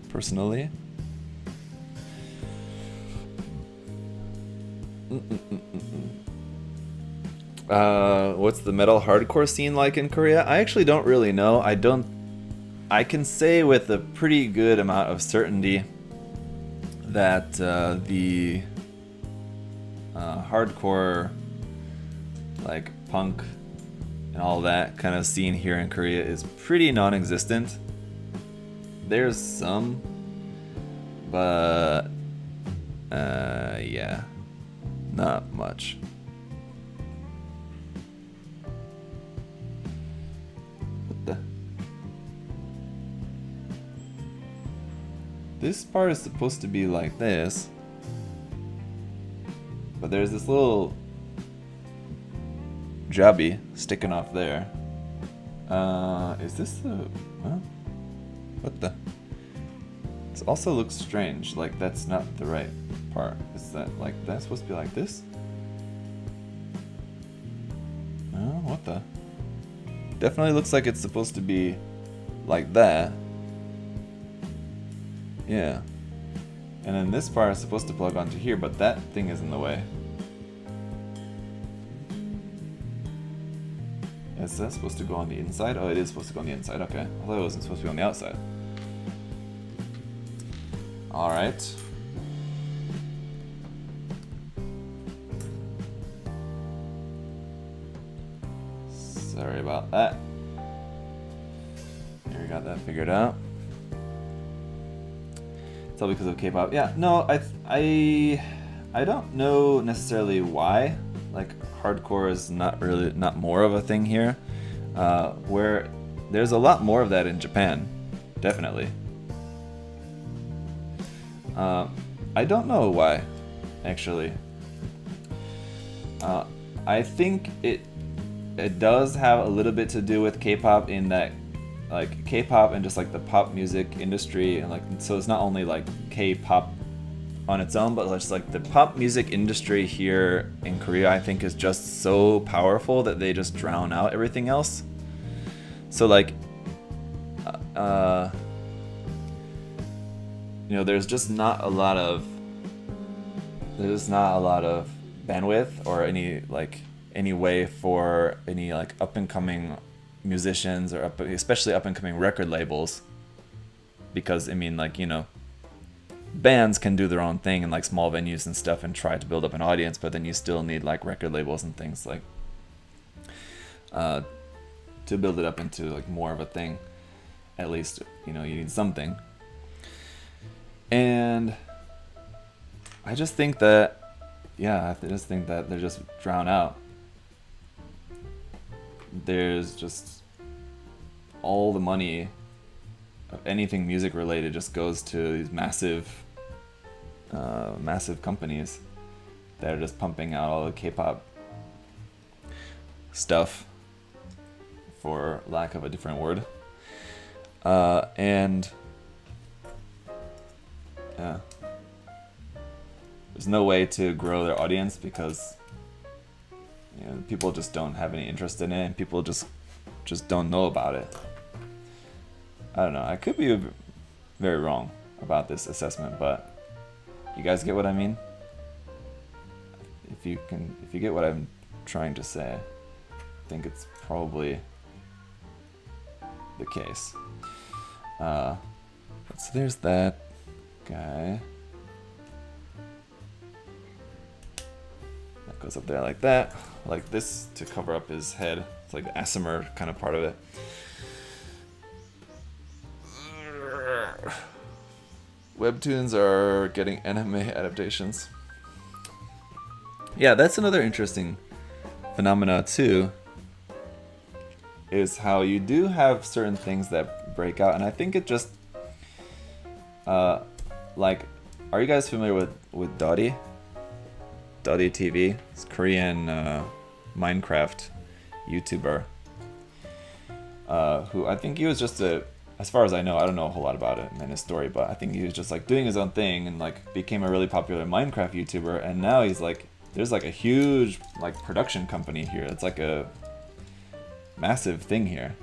personally. What's the metal hardcore scene like in Korea? I actually don't really know. I I can say with a pretty good amount of certainty that the hardcore, like punk and all that kind of scene here in Korea is pretty non-existent. There's some, but yeah, not much. What the? This part is supposed to be like this, but there's this little jobby sticking off there. Is this the... Huh? What the? This also looks strange, like that's not the right part. Is that like, that's supposed to be like this? Oh, what the? Definitely looks like it's supposed to be like that. Yeah. And then this part is supposed to plug onto here, but that thing is in the way. Is that supposed to go on the inside? Oh, it is supposed to go on the inside. Okay. I thought it wasn't supposed to be on the outside. Alright. Sorry about that. Here, we got that figured out. It's all because of K-pop. Yeah, no, I don't know necessarily why. Like, hardcore is not more of a thing here. Where there's a lot more of that in Japan, definitely. I don't know why, actually. I think it does have a little bit to do with K-pop in that, like, K-pop and just like the pop music industry, and like, so it's not only like K-pop on its own, but just like the pop music industry here in Korea, I think is just so powerful that they just drown out everything else. So like, you know, there's just not a lot of bandwidth or any way for any like up and coming musicians or especially up and coming record labels, because I mean, like, you know, bands can do their own thing in like small venues and stuff and try to build up an audience, but then you still need like record labels and things like to build it up into like more of a thing. At least, you know, you need something. And I just think that, yeah, I just think that they're just drowned out. There's just all the money of anything music related just goes to these massive companies that are just pumping out all the K-pop stuff, for lack of a different word. And yeah, there's no way to grow their audience because, you know, people just don't have any interest in it, and people just don't know about it. I don't know. I could be very wrong about this assessment, but you guys get what I mean? If you get what I'm trying to say, I think it's probably the case. So there's that guy. That goes up there like that. Like this to cover up his head. It's like the Asimer kind of part of it. Webtoons are getting anime adaptations. Yeah, that's another interesting phenomena too, is how you do have certain things that break out, and I think it just like, are you guys familiar with Dottie? Dottie TV? It's a Korean Minecraft YouTuber who, I think he was just as far as I know, I don't know a whole lot about it and his story, but I think he was just like doing his own thing and like became a really popular Minecraft YouTuber, and now he's like, there's like a huge like production company here. It's like a massive thing here.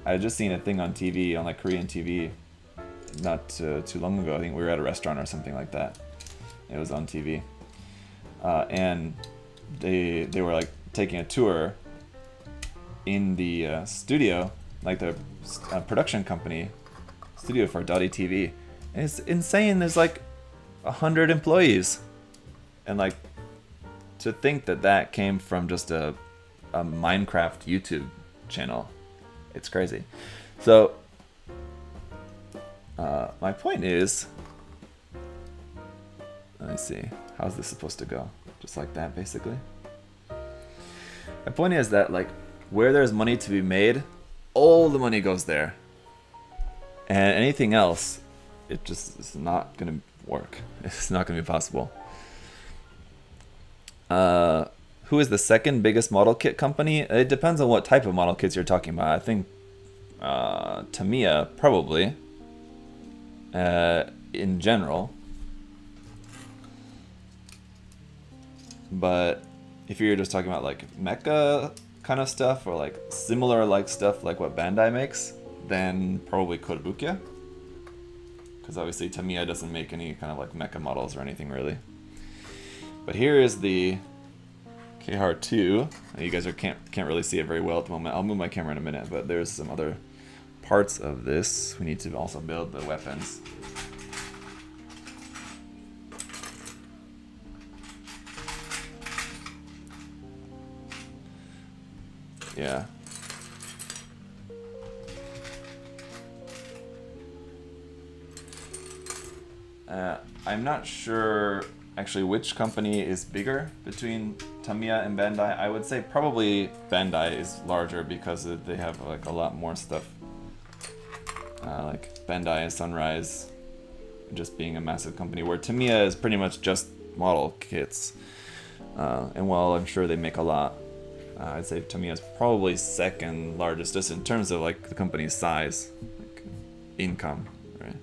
I had just seen a thing on TV, on like Korean TV, not too long ago. I think we were at a restaurant or something like that. It was on TV, and they were like taking a tour in the studio, like the production company studio for Dottie TV, and it's insane. There's like 100 employees, and like to think that that came from just a Minecraft YouTube channel, it's crazy. So my point is, let me see, how's this supposed to go? Just like that, basically. My point is that like where there's money to be made, all the money goes there, and anything else, it just is not gonna work. It's not gonna be possible. Who is the second biggest model kit company? It depends on what type of model kits you're talking about. I think Tamiya probably. In general, but if you're just talking about like mecha kind of stuff, or like similar like stuff like what Bandai makes, then probably Kotobukiya, because obviously Tamiya doesn't make any kind of like mecha models or anything really. But here is the Kehaar 2. You guys can't really see it very well at the moment. I'll move my camera in a minute, but there's some other parts of this. We need to also build the weapons. Yeah. I'm not sure actually which company is bigger between Tamiya and Bandai. I would say probably Bandai is larger because they have like a lot more stuff. Like Bandai and Sunrise just being a massive company, where Tamiya is pretty much just model kits. And while I'm sure they make a lot, I'd say Tamiya is probably second largest just in terms of like the company's size, like income, right?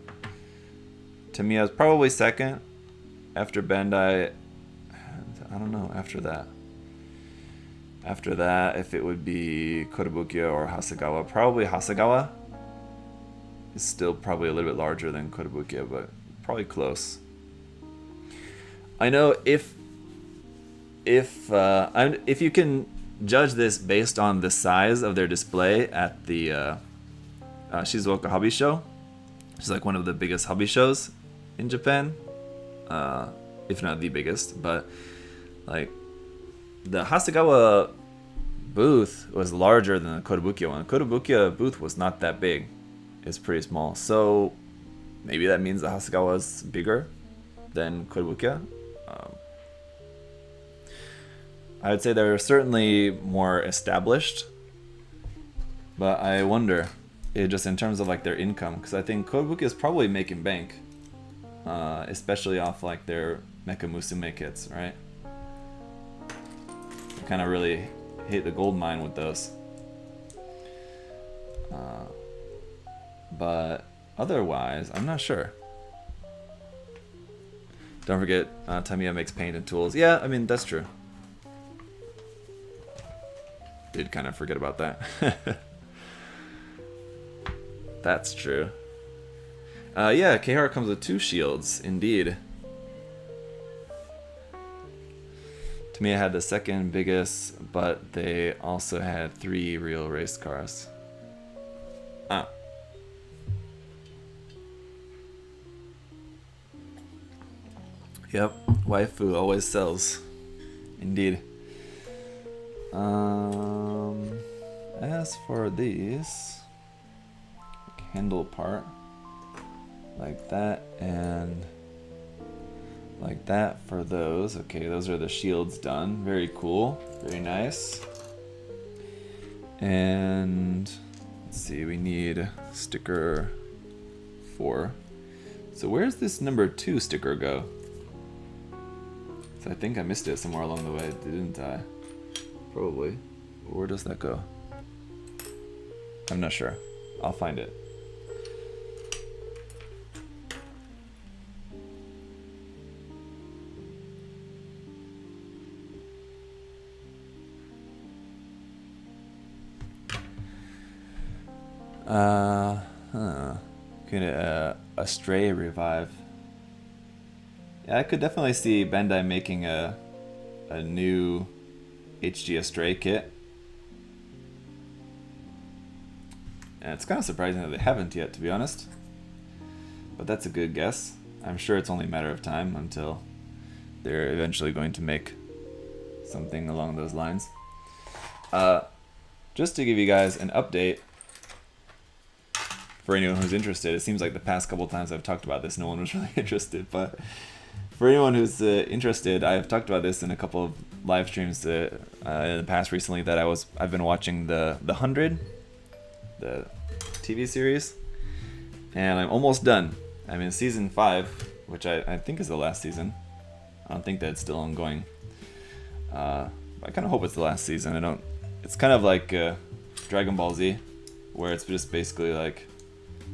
Tamiya is probably second after Bandai. I don't know after that. After that, if it would be Kotobukiya or Hasegawa, probably Hasegawa is still probably a little bit larger than Kotobukiya, but probably close. I know if you can judge this based on the size of their display at the Shizuoka Hobby Show, which is like one of the biggest hobby shows in Japan, if not the biggest. But like the Hasegawa booth was larger than the Kotobukiya one. The Kotobukiya booth was not that big. It's pretty small. So maybe that means the Hasegawa is bigger than Kotobukiya. I would say they're certainly more established, but I wonder, just in terms of like their income, because I think Kotobukiya is probably making bank, especially off like their Mecha Musume kits, right? They kind of really hit the gold mine with those. But otherwise, I'm not sure. Don't forget, Tamiya makes paint and tools. Yeah, I mean, that's true. Did kind of forget about that. That's true. Yeah, Kehaar comes with 2 shields, indeed. Tamiya had the second biggest, but they also had 3 real race cars. Ah. Yep, waifu always sells. Indeed. As for these, like handle part, like that and like that for those. Okay, those are the shields done. Very cool, very nice. And let's see, we need sticker 4. So where's this number 2 sticker go? So I think I missed it somewhere along the way, didn't I? Probably. Where does that go? I'm not sure. I'll find it. A Stray revive. Yeah, I could definitely see Bandai making a new HG Stray kit. And it's kind of surprising that they haven't yet, to be honest. But that's a good guess. I'm sure it's only a matter of time until they're eventually going to make something along those lines. Just to give you guys an update, for anyone who's interested, it seems like the past couple times I've talked about this, no one was really interested, but for anyone who's interested, I've talked about this in a couple of live streams in the past recently, that I've been watching the 100, the TV series, and I'm almost done. I'm in season 5, which I think is the last season. I don't think that it's still ongoing. I kind of hope it's the last season. It's kind of like Dragon Ball Z, where it's just basically like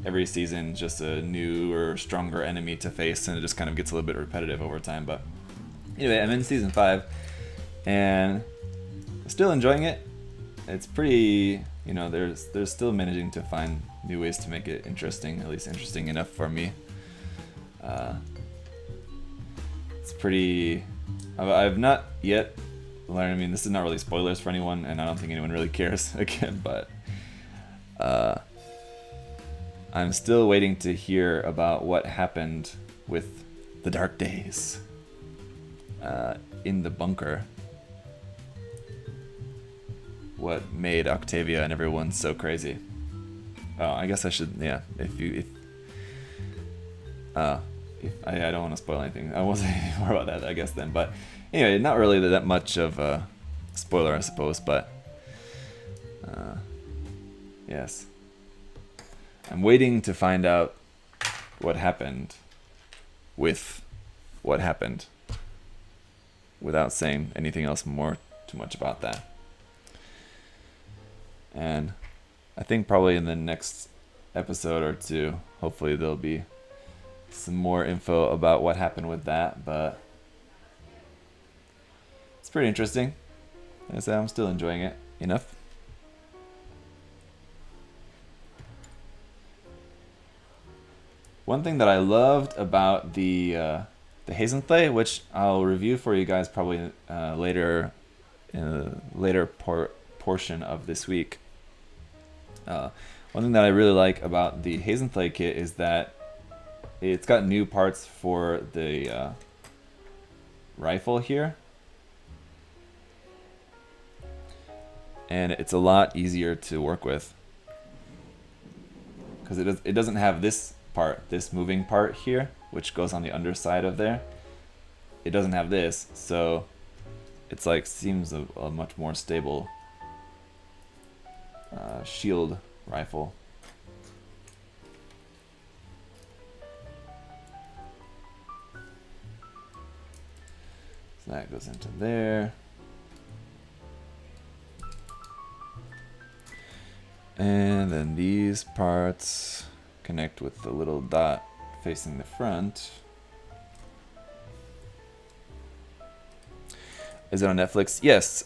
every season just a new or stronger enemy to face, and it just kind of gets a little bit repetitive over time. But anyway, I'm in season 5, and still enjoying it. It's pretty, there's still managing to find new ways to make it interesting, at least interesting enough for me. It's pretty, I've not yet learned, I mean, this is not really spoilers for anyone, and I don't think anyone really cares again, but I'm still waiting to hear about what happened with the Dark Days in the bunker. What made Octavia and everyone so crazy? Oh, I guess I should, yeah. I don't want to spoil anything. I won't say anything more about that, I guess, then. But anyway, not really that much of a spoiler, I suppose. But yes, I'm waiting to find out what happened with what happened, without saying anything else too much about that. And I think probably in the next episode or two, hopefully there'll be some more info about what happened with that, but it's pretty interesting. Like I said, I'm still enjoying it enough. One thing that I loved about the Hazenthai, which I'll review for you guys probably later in a later portion of this week. One thing that I really like about the Hazenthai kit is that it's got new parts for the rifle here, and it's a lot easier to work with because it doesn't have this part, this moving part here, which goes on the underside of there. It doesn't have this, so it's like seems a much more stable shield rifle. So that goes into there. And then these parts connect with the little dot facing the front. Is it on Netflix? Yes.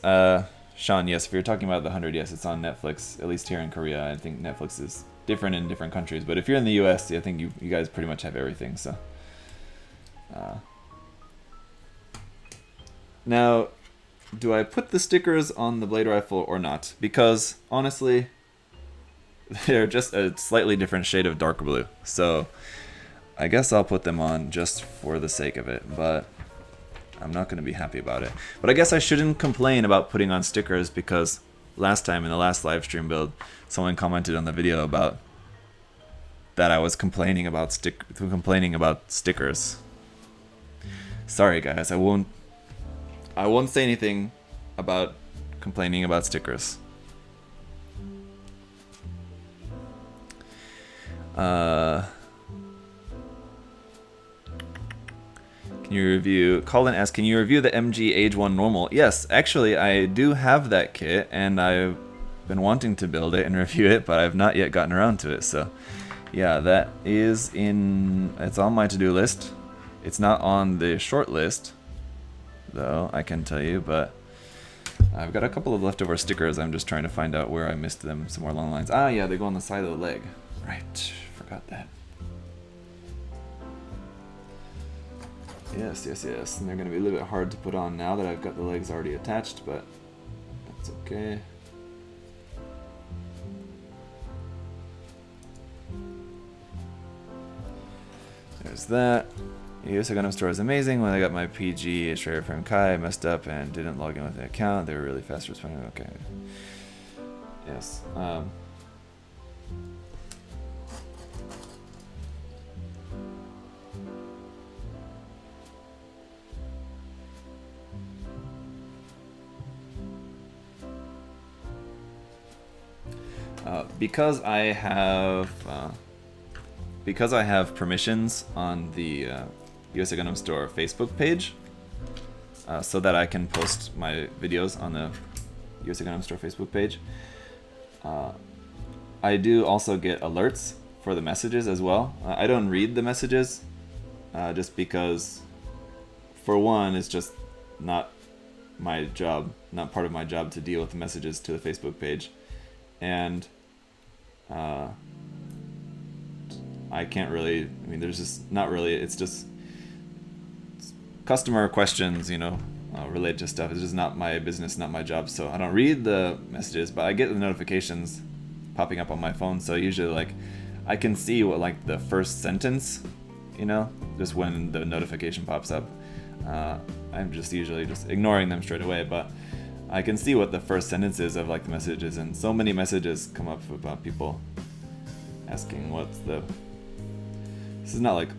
Sean, yes, if you're talking about the 100, yes, it's on Netflix, at least here in Korea. I think Netflix is different in different countries, but if you're in the US, I think you guys pretty much have everything, so. Now, do I put the stickers on the blade rifle or not? Because, honestly, they're just a slightly different shade of dark blue, so I guess I'll put them on just for the sake of it, but I'm not going to be happy about it. But I guess I shouldn't complain about putting on stickers, because last time in the last live stream build, someone commented on the video about that I was complaining about stickers. Sorry guys, I won't say anything about complaining about stickers. Colin asks, can you review the MG Age 1 Normal? Yes, actually, I do have that kit, and I've been wanting to build it and review it, but I've not yet gotten around to it, so yeah, that is it's on my to-do list. It's not on the short list, though, I can tell you, but I've got a couple of leftover stickers. I'm just trying to find out where I missed them somewhere along the lines. Ah, yeah, they go on the side of the leg. Right, forgot that. Yes, and they're going to be a little bit hard to put on now that I've got the legs already attached, but that's okay. There's that. USA Gundam store is amazing. When I got my PG Strider from Kai, I messed up and didn't log in with the account. They were really fast responding. Okay. Yes. Because I have permissions on the USA Gundam Store Facebook page, so that I can post my videos on the USA Gundam Store Facebook page. I do also get alerts for the messages as well. I don't read the messages, just because, for one, it's just not my job, not part of my job to deal with the messages to the Facebook page, and I can't really, I mean, there's just not really, it's just customer questions, you know, related to stuff. It's just not my business, not my job, so I don't read the messages, but I get the notifications popping up on my phone, so usually, like, I can see what, like, the first sentence, you know, just when the notification pops up. I'm just usually just ignoring them straight away, but I can see what the first sentence is of, like, the messages, and so many messages come up about people asking what's the... This is not, like,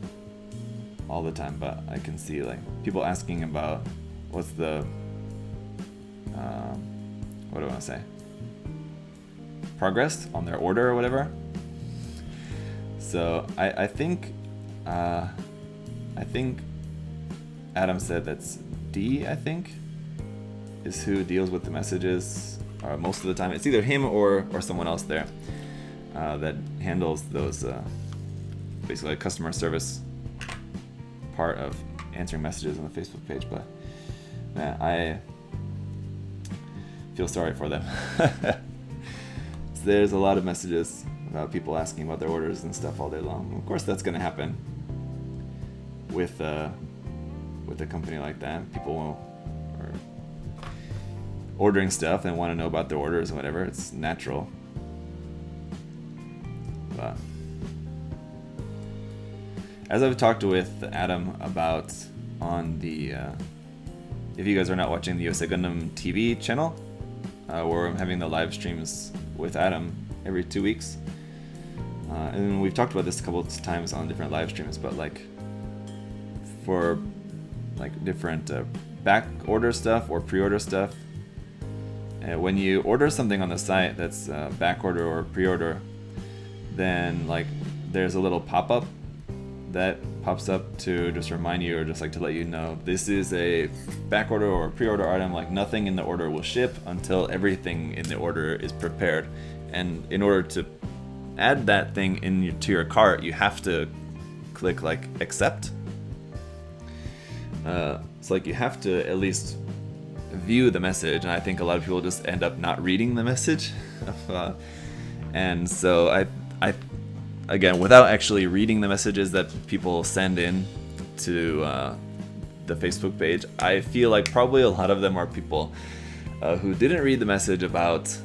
all the time, but I can see, like, people asking about what's the... what do I want to say? Progress on their order or whatever. So I think Adam said that's D, I think, is who deals with the messages most of the time. It's either him or someone else there that handles those basically customer service part of answering messages on the Facebook page. But man, I feel sorry for them. So there's a lot of messages about people asking about their orders and stuff all day long. Of course, that's going to happen with a company like that. People are ordering stuff and want to know about their orders and whatever. It's natural. But as I've talked with Adam about on the, if you guys are not watching the USA Gundam TV channel, where I'm having the live streams with Adam every 2 weeks, and we've talked about this a couple of times on different live streams, but like for like different back order stuff or pre-order stuff, when you order something on the site that's back order or pre-order, then like there's a little pop-up that pops up to just remind you, or just like to let you know this is a back order or pre-order item. Like nothing in the order will ship until everything in the order is prepared, and in order to add that thing to your cart, you have to click like accept. It's like you have to at least view the message, and I think a lot of people just end up not reading the message. And so I again, without actually reading the messages that people send in to the Facebook page, I feel like probably a lot of them are people who didn't read the message about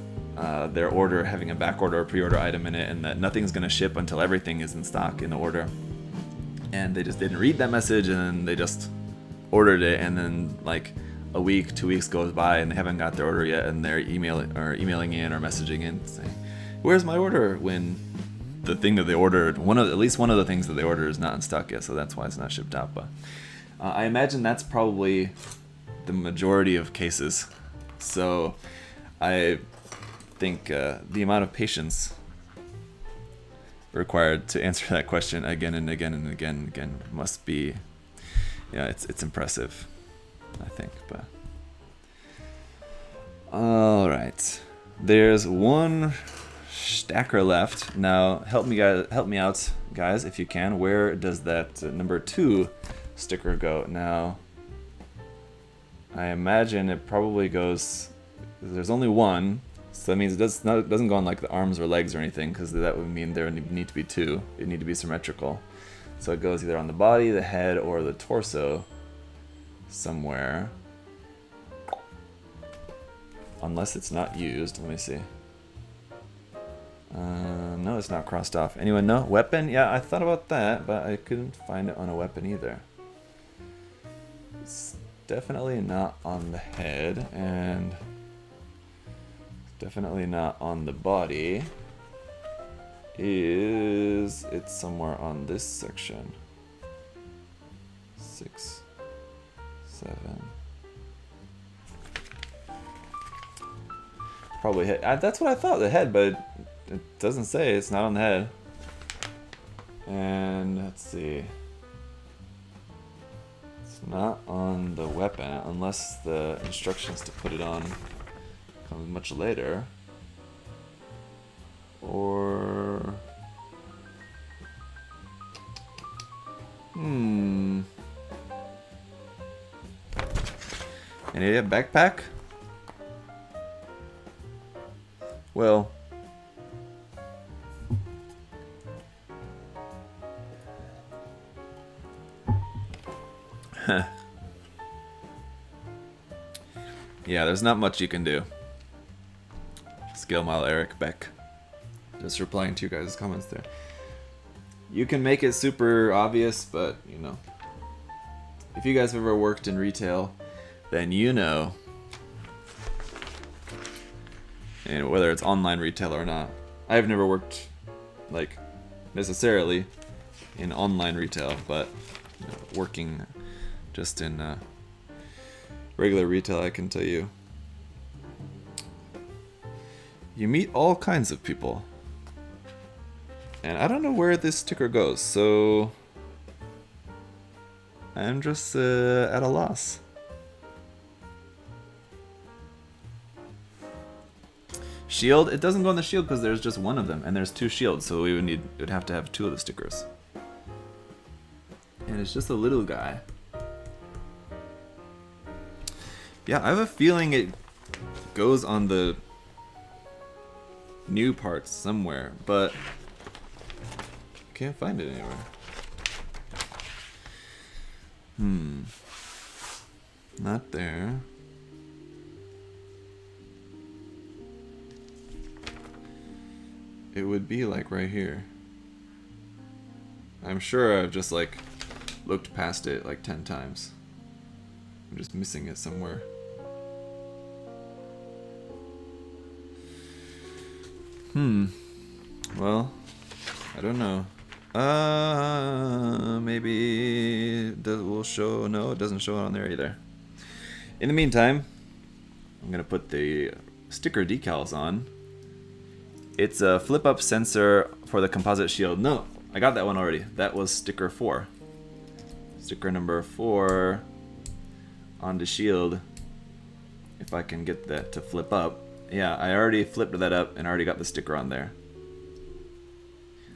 their order having a back order or pre-order item in it, and that nothing's going to ship until everything is in stock in the order. And they just didn't read that message, and they just ordered it, and then like a week, 2 weeks goes by, and they haven't got their order yet, and they're emailing in or messaging in saying, "Where's my order?" When the thing that they ordered, at least one of the things that they ordered is not in stock yet, so that's why it's not shipped out. But I imagine that's probably the majority of cases. So I think the amount of patience required to answer that question again and again and again and again must be, yeah, it's impressive, I think. But all right, there's one stacker left. Now help me out, guys, if you can. Where does that number 2 sticker go? Now I imagine it probably goes, there's only one, so that means it doesn't go on like the arms or legs or anything, because that would mean there need to be 2. It need to be symmetrical, so it goes either on the body, the head, or the torso somewhere, unless it's not used. Let me see. No, it's not crossed off. Anyone know? Weapon? Yeah, I thought about that, but I couldn't find it on a weapon either. It's definitely not on the head, and definitely not on the body. It's somewhere on this section. 6, 7. Probably head. That's what I thought, the head, but it doesn't say. It's not on the head. And let's see. It's not on the weapon, unless the instructions to put it on come much later. Or... An idiot backpack? Well... Yeah, there's not much you can do. Skill model Eric Beck. Just replying to you guys' comments there. You can make it super obvious, but you know. If you guys have ever worked in retail, then you know. And whether it's online retail or not. I've never worked, like, necessarily in online retail, but you know, working just in regular retail, I can tell you. You meet all kinds of people. And I don't know where this sticker goes, so I'm just at a loss. Shield? It doesn't go on the shield because there's just one of them, and there's 2 shields, so we'd have to have 2 of the stickers. And it's just a little guy. Yeah, I have a feeling it goes on the new parts somewhere, but I can't find it anywhere. Not there. It would be like right here. I'm sure I've just like looked past it like 10 times. I'm just missing it somewhere. Well, I don't know. Maybe it will show. No, it doesn't show it on there either. In the meantime, I'm gonna put the sticker decals on. It's a flip-up sensor for the composite shield. No, I got that one already. That was sticker 4. Sticker number 4 on the shield. If I can get that to flip up. Yeah, I already flipped that up and already got the sticker on there.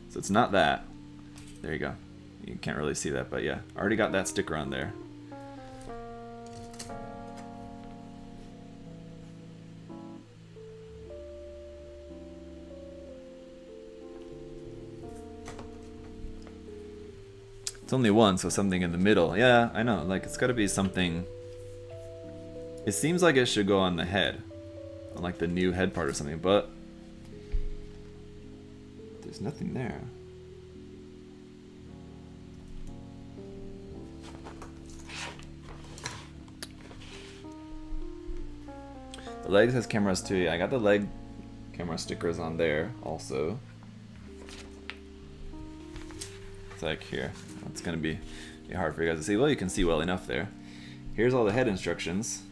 So it's not that. There you go. You can't really see that, but yeah. Already got that sticker on there. It's only one, so something in the middle. Yeah, I know. Like, it's gotta be something... It seems like it should go on the head. On like the new head part or something, but... There's nothing there. The legs has cameras too. Yeah, I got the leg camera stickers on there also. It's like here. It's gonna be hard for you guys to see. Well, you can see well enough there. Here's all the head instructions.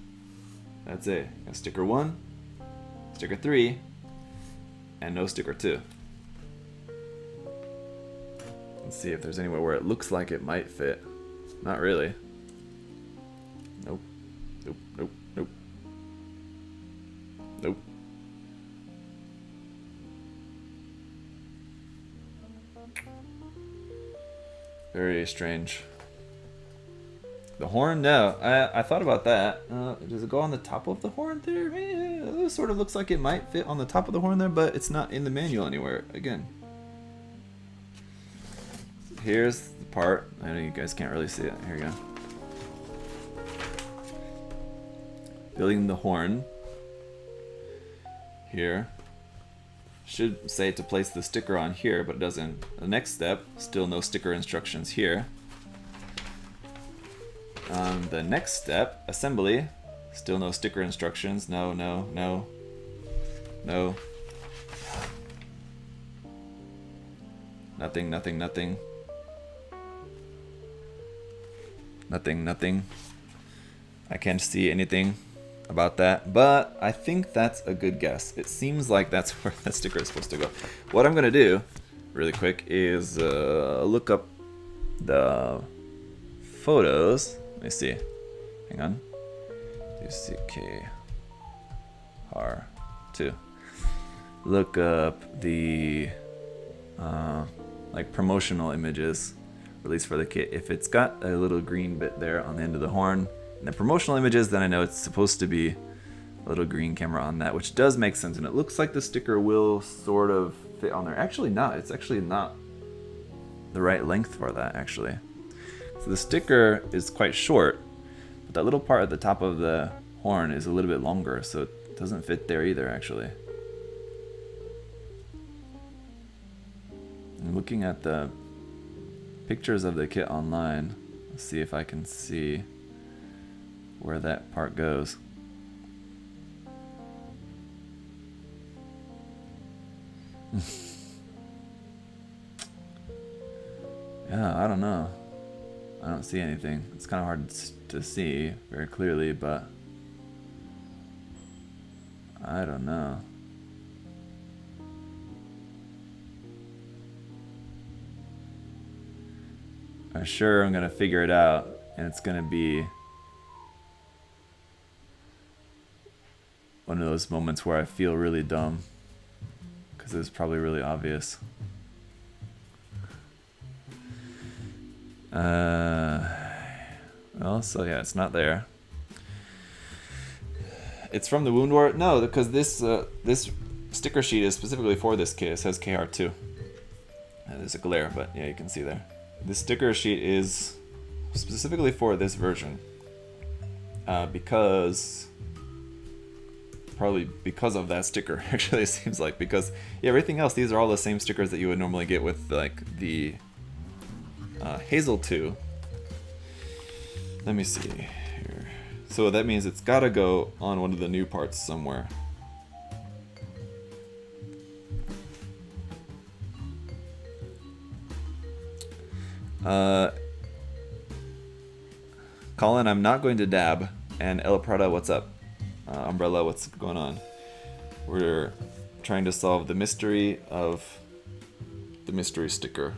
That's it. Got sticker 1, sticker 3, and no sticker 2. Let's see if there's anywhere where it looks like it might fit. Not really. Nope. Nope. Nope. Nope. Nope. Very strange. The horn? No. I thought about that. Does it go on the top of the horn there? It sort of looks like it might fit on the top of the horn there, but it's not in the manual anywhere. Again. Here's the part. I know you guys can't really see it. Here we go. Building the horn. Here. should say to place the sticker on here, but it doesn't. The next step, still no sticker instructions here. The next step, assembly, still no sticker instructions. No, no, no, no. Nothing, nothing, nothing. Nothing, nothing. I can't see anything about that, but I think that's a good guess. It seems like that's where that sticker is supposed to go. What I'm gonna do, really quick, is look up the photos. Let me see. Hang on. Kehaar 2. Look up the like promotional images released for the kit. If it's got a little green bit there on the end of the horn in the promotional images, then I know it's supposed to be a little green camera on that, which does make sense. And it looks like the sticker will sort of fit on there. Actually not. It's actually not the right length for that, actually. So the sticker is quite short, but that little part at the top of the horn is a little bit longer, so it doesn't fit there either, actually. I'm looking at the pictures of the kit online. Let's see if I can see where that part goes. Yeah, I don't know. I don't see anything. It's kind of hard to see very clearly, but I don't know. I'm sure I'm gonna figure it out, and it's gonna be one of those moments where I feel really dumb, because it's probably really obvious. Well, so yeah, it's not there. It's from the Wound War? No, because this sticker sheet is specifically for this kit. It says Kehaar 2. There's a glare, but yeah, you can see there. This sticker sheet is specifically for this version. Probably because of that sticker, actually, it seems like. Because yeah, everything else, these are all the same stickers that you would normally get with like the Hazel 2. Let me see here. So that means it's gotta go on one of the new parts somewhere. Colin, I'm not going to dab. And El Prada, what's up? Umbrella, what's going on? We're trying to solve the mystery of the mystery sticker.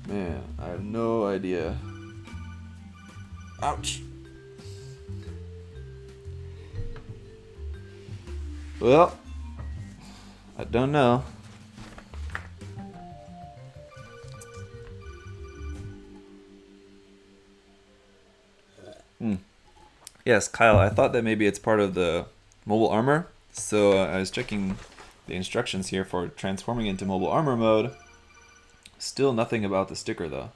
Man, I have no idea. Ouch! Well, I don't know. Yes, Kyle, I thought that maybe it's part of the mobile armor. So I was checking the instructions here for transforming into mobile armor mode. Still nothing about the sticker though.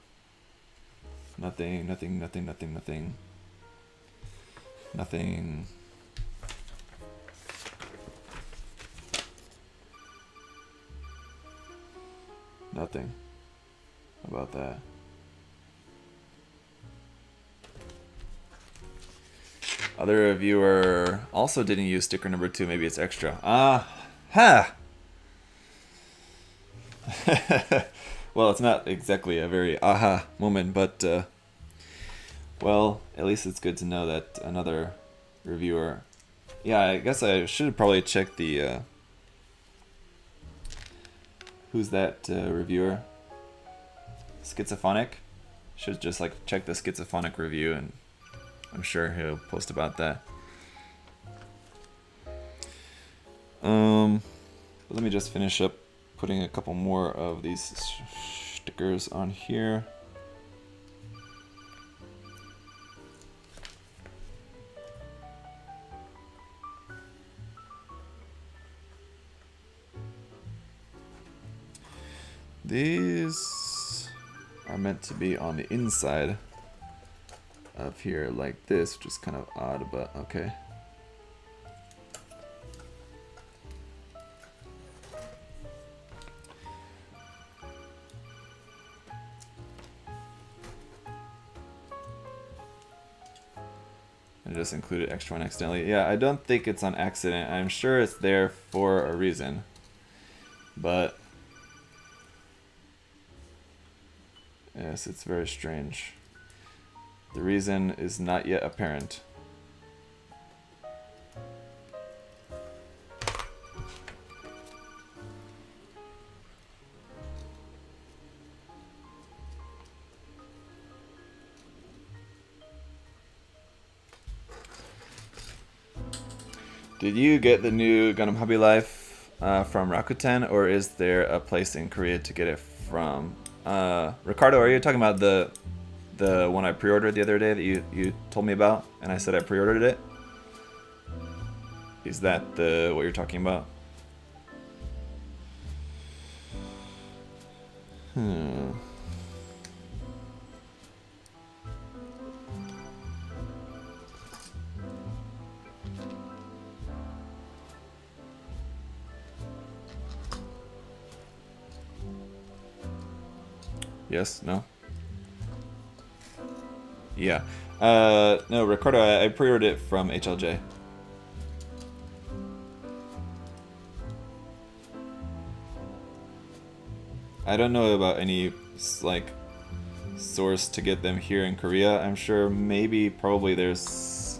Nothing, nothing, nothing, nothing, nothing. Nothing. Nothing about that. Other reviewer also didn't use sticker number 2. Maybe it's extra. Ha! Well, it's not exactly a very aha moment, but well, at least it's good to know that another reviewer. Yeah, I guess I should probably check the. Who's that reviewer? Schizophonic. Should just like check the Schizophonic review, and I'm sure he'll post about that. Let me just finish up putting a couple more of these stickers on here. These are meant to be on the inside of here like this, which is kind of odd, but okay. I just included extra one accidentally. Yeah, I don't think it's on accident. I'm sure it's there for a reason. But yes, it's very strange. The reason is not yet apparent. Did you get the new Gundam Hobby Life from Rakuten, or is there a place in Korea to get it from? Ricardo, are you talking about the one I pre-ordered the other day that you told me about, and I said I pre-ordered it? Is that what you're talking about? Yes? No? Yeah. No, Ricardo, I pre-ordered it from HLJ. I don't know about any, like, source to get them here in Korea. I'm sure maybe, probably there's...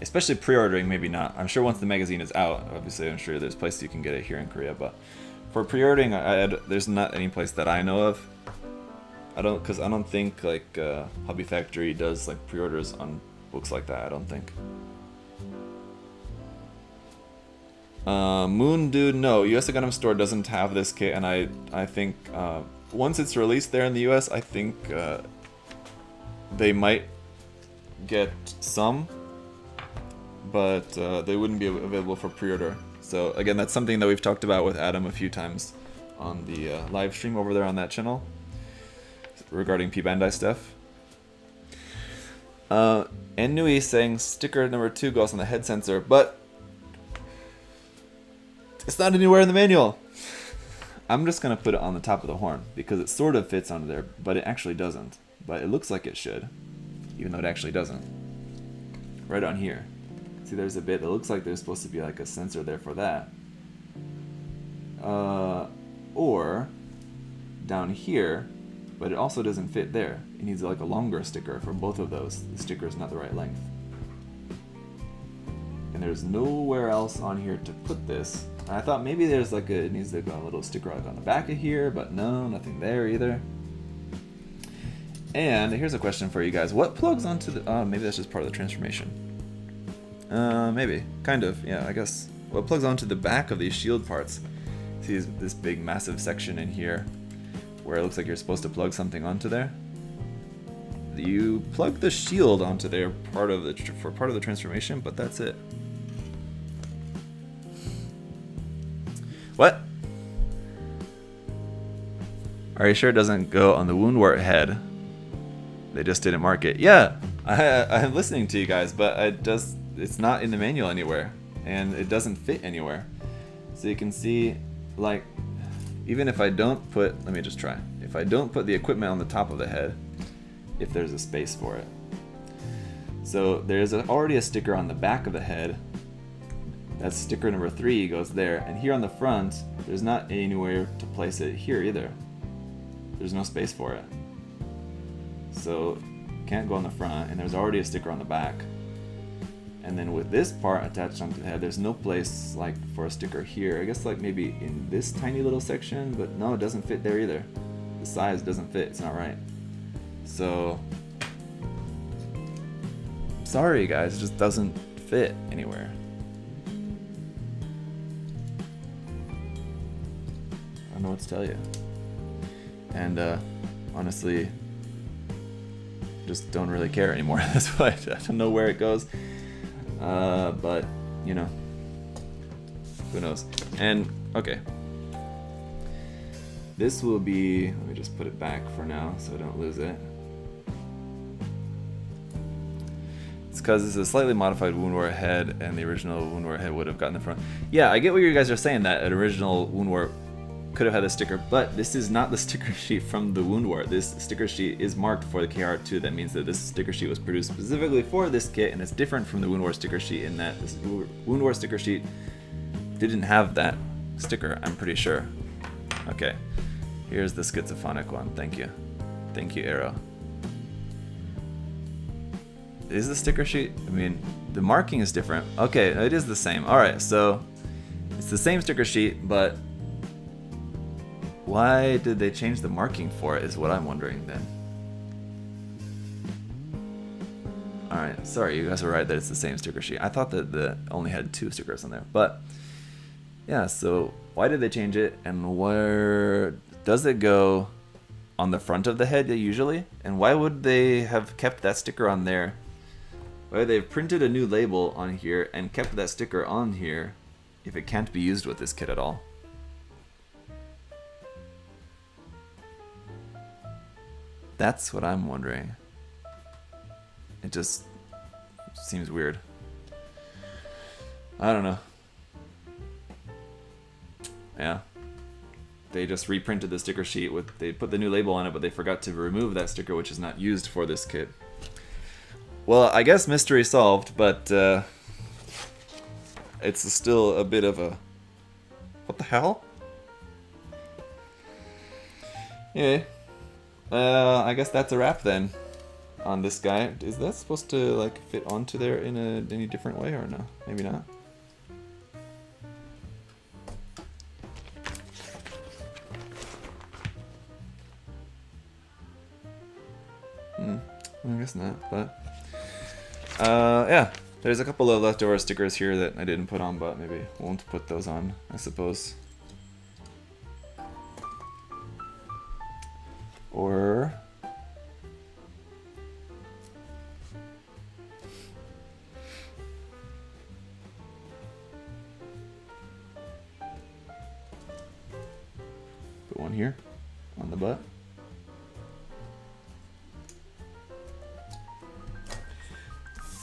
Especially pre-ordering, maybe not. I'm sure once the magazine is out, obviously I'm sure there's places you can get it here in Korea, but for pre-ordering, there's not any place that I know of. Because I don't think like Hobby Factory does like pre-orders on books like that. I don't think. Moon Dude, no. US Gundam Store doesn't have this kit, and I think once it's released there in the US, I think they might get some, but they wouldn't be available for pre-order. So again, that's something that we've talked about with Adam a few times on the live stream over there on that channel regarding P-Bandai stuff. Ennui saying sticker number 2 goes on the head sensor, but it's not anywhere in the manual. I'm just gonna put it on the top of the horn because it sort of fits onto there, but it actually doesn't. But it looks like it should, even though it actually doesn't. Right on here. See, there's a bit that looks like there's supposed to be like a sensor there for that. Or down here, but it also doesn't fit there. It needs like a longer sticker for both of those. The sticker is not the right length. And there's nowhere else on here to put this. I thought maybe there's like it needs to go a little sticker like on the back of here, but no, nothing there either. And here's a question for you guys. What plugs onto the, maybe that's just part of the transformation. Maybe, kind of, yeah, I guess. What plugs onto the back of these shield parts? See this big massive section in here where it looks like you're supposed to plug something onto there. You plug the shield onto there for part of the transformation, but that's it. What? Are you sure it doesn't go on the Woundwort head? They just didn't mark it. Yeah, I'm listening to you guys, but it's not in the manual anywhere, and it doesn't fit anywhere. So you can see, like, even if I don't put, let me just try. If I don't put the equipment on the top of the head, if there's a space for it. So there's already a sticker on the back of the head. That's sticker number 3 goes there. And here on the front, there's not anywhere to place it here either. There's no space for it. So can't go on the front, and there's already a sticker on the back. And then with this part attached onto the head, there's no place like for a sticker here. I guess like maybe in this tiny little section, but no, it doesn't fit there either. The size doesn't fit, it's not right. So, sorry guys, it just doesn't fit anywhere. I don't know what to tell you. And honestly, just don't really care anymore at this point. I don't know where it goes. But, you know, who knows. And, okay. This will be, let me just put it back for now so I don't lose it. It's because it's a slightly modified wound war head, and the original wound war head would have gotten the front. Yeah, I get what you guys are saying, that an original wound war could have had a sticker, but this is not the sticker sheet from the wound war. This sticker sheet is marked for the Kehaar 2. That means that this sticker sheet was produced specifically for this kit, and it's different from the wound war sticker sheet in that this wound war sticker sheet didn't have that sticker, I'm pretty sure. Okay, here's the schizophonic one. Thank you. Thank you, Arrow. Is the sticker sheet? I mean, the marking is different. Okay, it is the same. Alright, so it's the same sticker sheet, but why did they change the marking for it is what I'm wondering then. Alright, sorry, you guys are right that it's the same sticker sheet. I thought that the only had 2 stickers on there, but yeah, so why did they change it, and where does it go on the front of the head usually? And why would they have kept that sticker on there? Why they've printed a new label on here and kept that sticker on here if it can't be used with this kit at all? That's what I'm wondering. It just seems weird. I don't know. Yeah. They just reprinted the sticker sheet with, they put the new label on it, but they forgot to remove that sticker, which is not used for this kit. Well, I guess mystery solved, but it's still a bit of a, what the hell? Yeah. I guess that's a wrap then on this guy. Is that supposed to like fit onto there in any different way or no? Maybe not. I guess not, but yeah, there's a couple of leftover stickers here that I didn't put on, but maybe won't put those on, I suppose. Or put one here on the butt.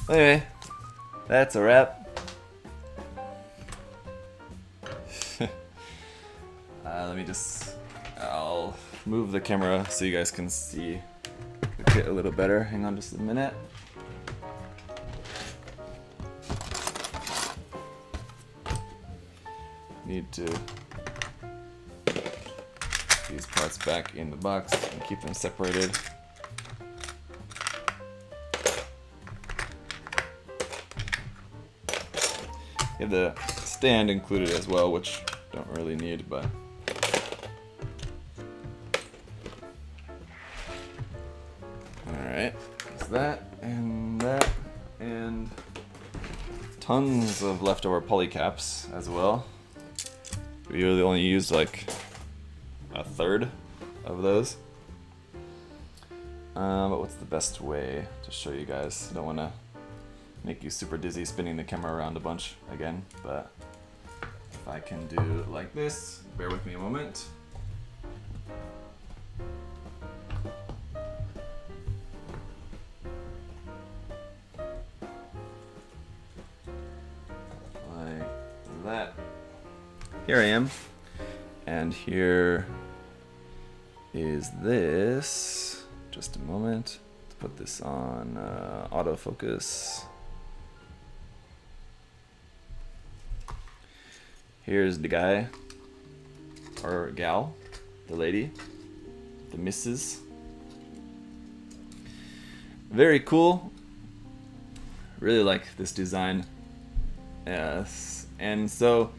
Anyway, that's a wrap. Let me just, I'll move the camera so you guys can see the kit a little better. Hang on just a minute. Need to put these parts back in the box and keep them separated. You have the stand included as well, which don't really need, but alright, there's that, and tons of leftover polycaps as well. We really only used like a third of those. But what's the best way to show you guys? I don't want to make you super dizzy spinning the camera around a bunch again, but if I can do it like this, bear with me a moment. Like that. Here I am, and here is this. Just a moment. Let's put this on autofocus. Here's the guy, or gal, the lady, the missus. Very cool. Really like this design. Yes, and so,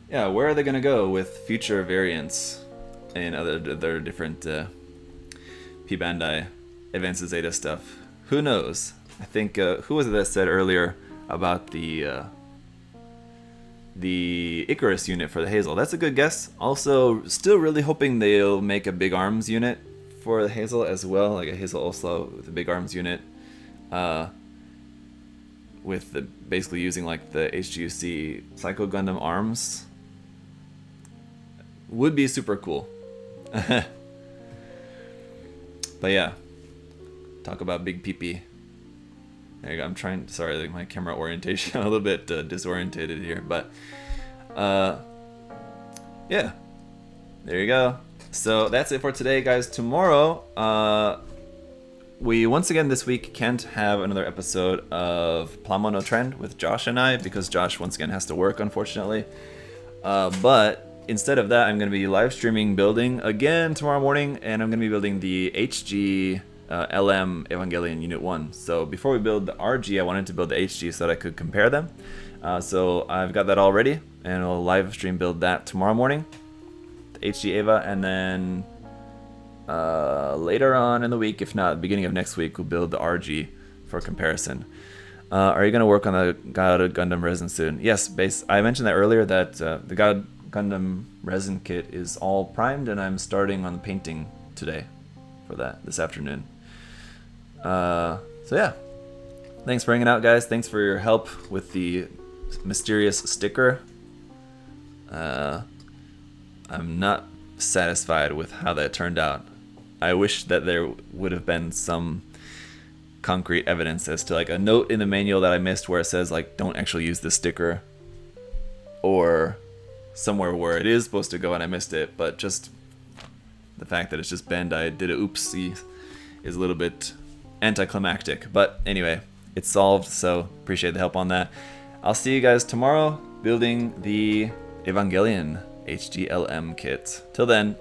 yeah, where are they gonna go with future variants and other different P-Bandai Advanced Zeta stuff? Who knows? I think who was it that said earlier about the Icarus unit for the Hazel? That's a good guess. Also, still really hoping they'll make a big arms unit for the Hazel as well, like a Hazel Oslo with a big arms unit, with basically using like the HGUC Psycho Gundam arms. Would be super cool. But yeah, talk about big peepee. There you go. I'm trying. Sorry, like my camera orientation a little bit disorientated here, but yeah. There you go. So that's it for today, guys. Tomorrow, we once again this week can't have another episode of Plamo no Trend with Josh and I because Josh once again has to work, unfortunately. But instead of that, I'm going to be live streaming building again tomorrow morning, and I'm going to be building the HG LM Evangelion Unit 1. So before we build the RG, I wanted to build the HG so that I could compare them. So I've got that all ready, and I'll live stream build that tomorrow morning, the HG Eva, and then later on in the week, if not beginning of next week, we'll build the RG for comparison. Are you going to work on the God Gundam resin soon? Yes, I mentioned that earlier that the God Gundam resin kit is all primed, and I'm starting on the painting today for that this afternoon. So yeah, thanks for hanging out, guys. Thanks for your help with the mysterious sticker. I'm not satisfied with how that turned out. I wish that there would have been some concrete evidence as to like a note in the manual that I missed where it says like don't actually use this sticker, or somewhere where it is supposed to go and I missed it. But just the fact that it's just Bandai did a oopsie is a little bit anticlimactic. But anyway, it's solved, so appreciate the help on that. I'll see you guys tomorrow building the Evangelion HGLM kit. Till then,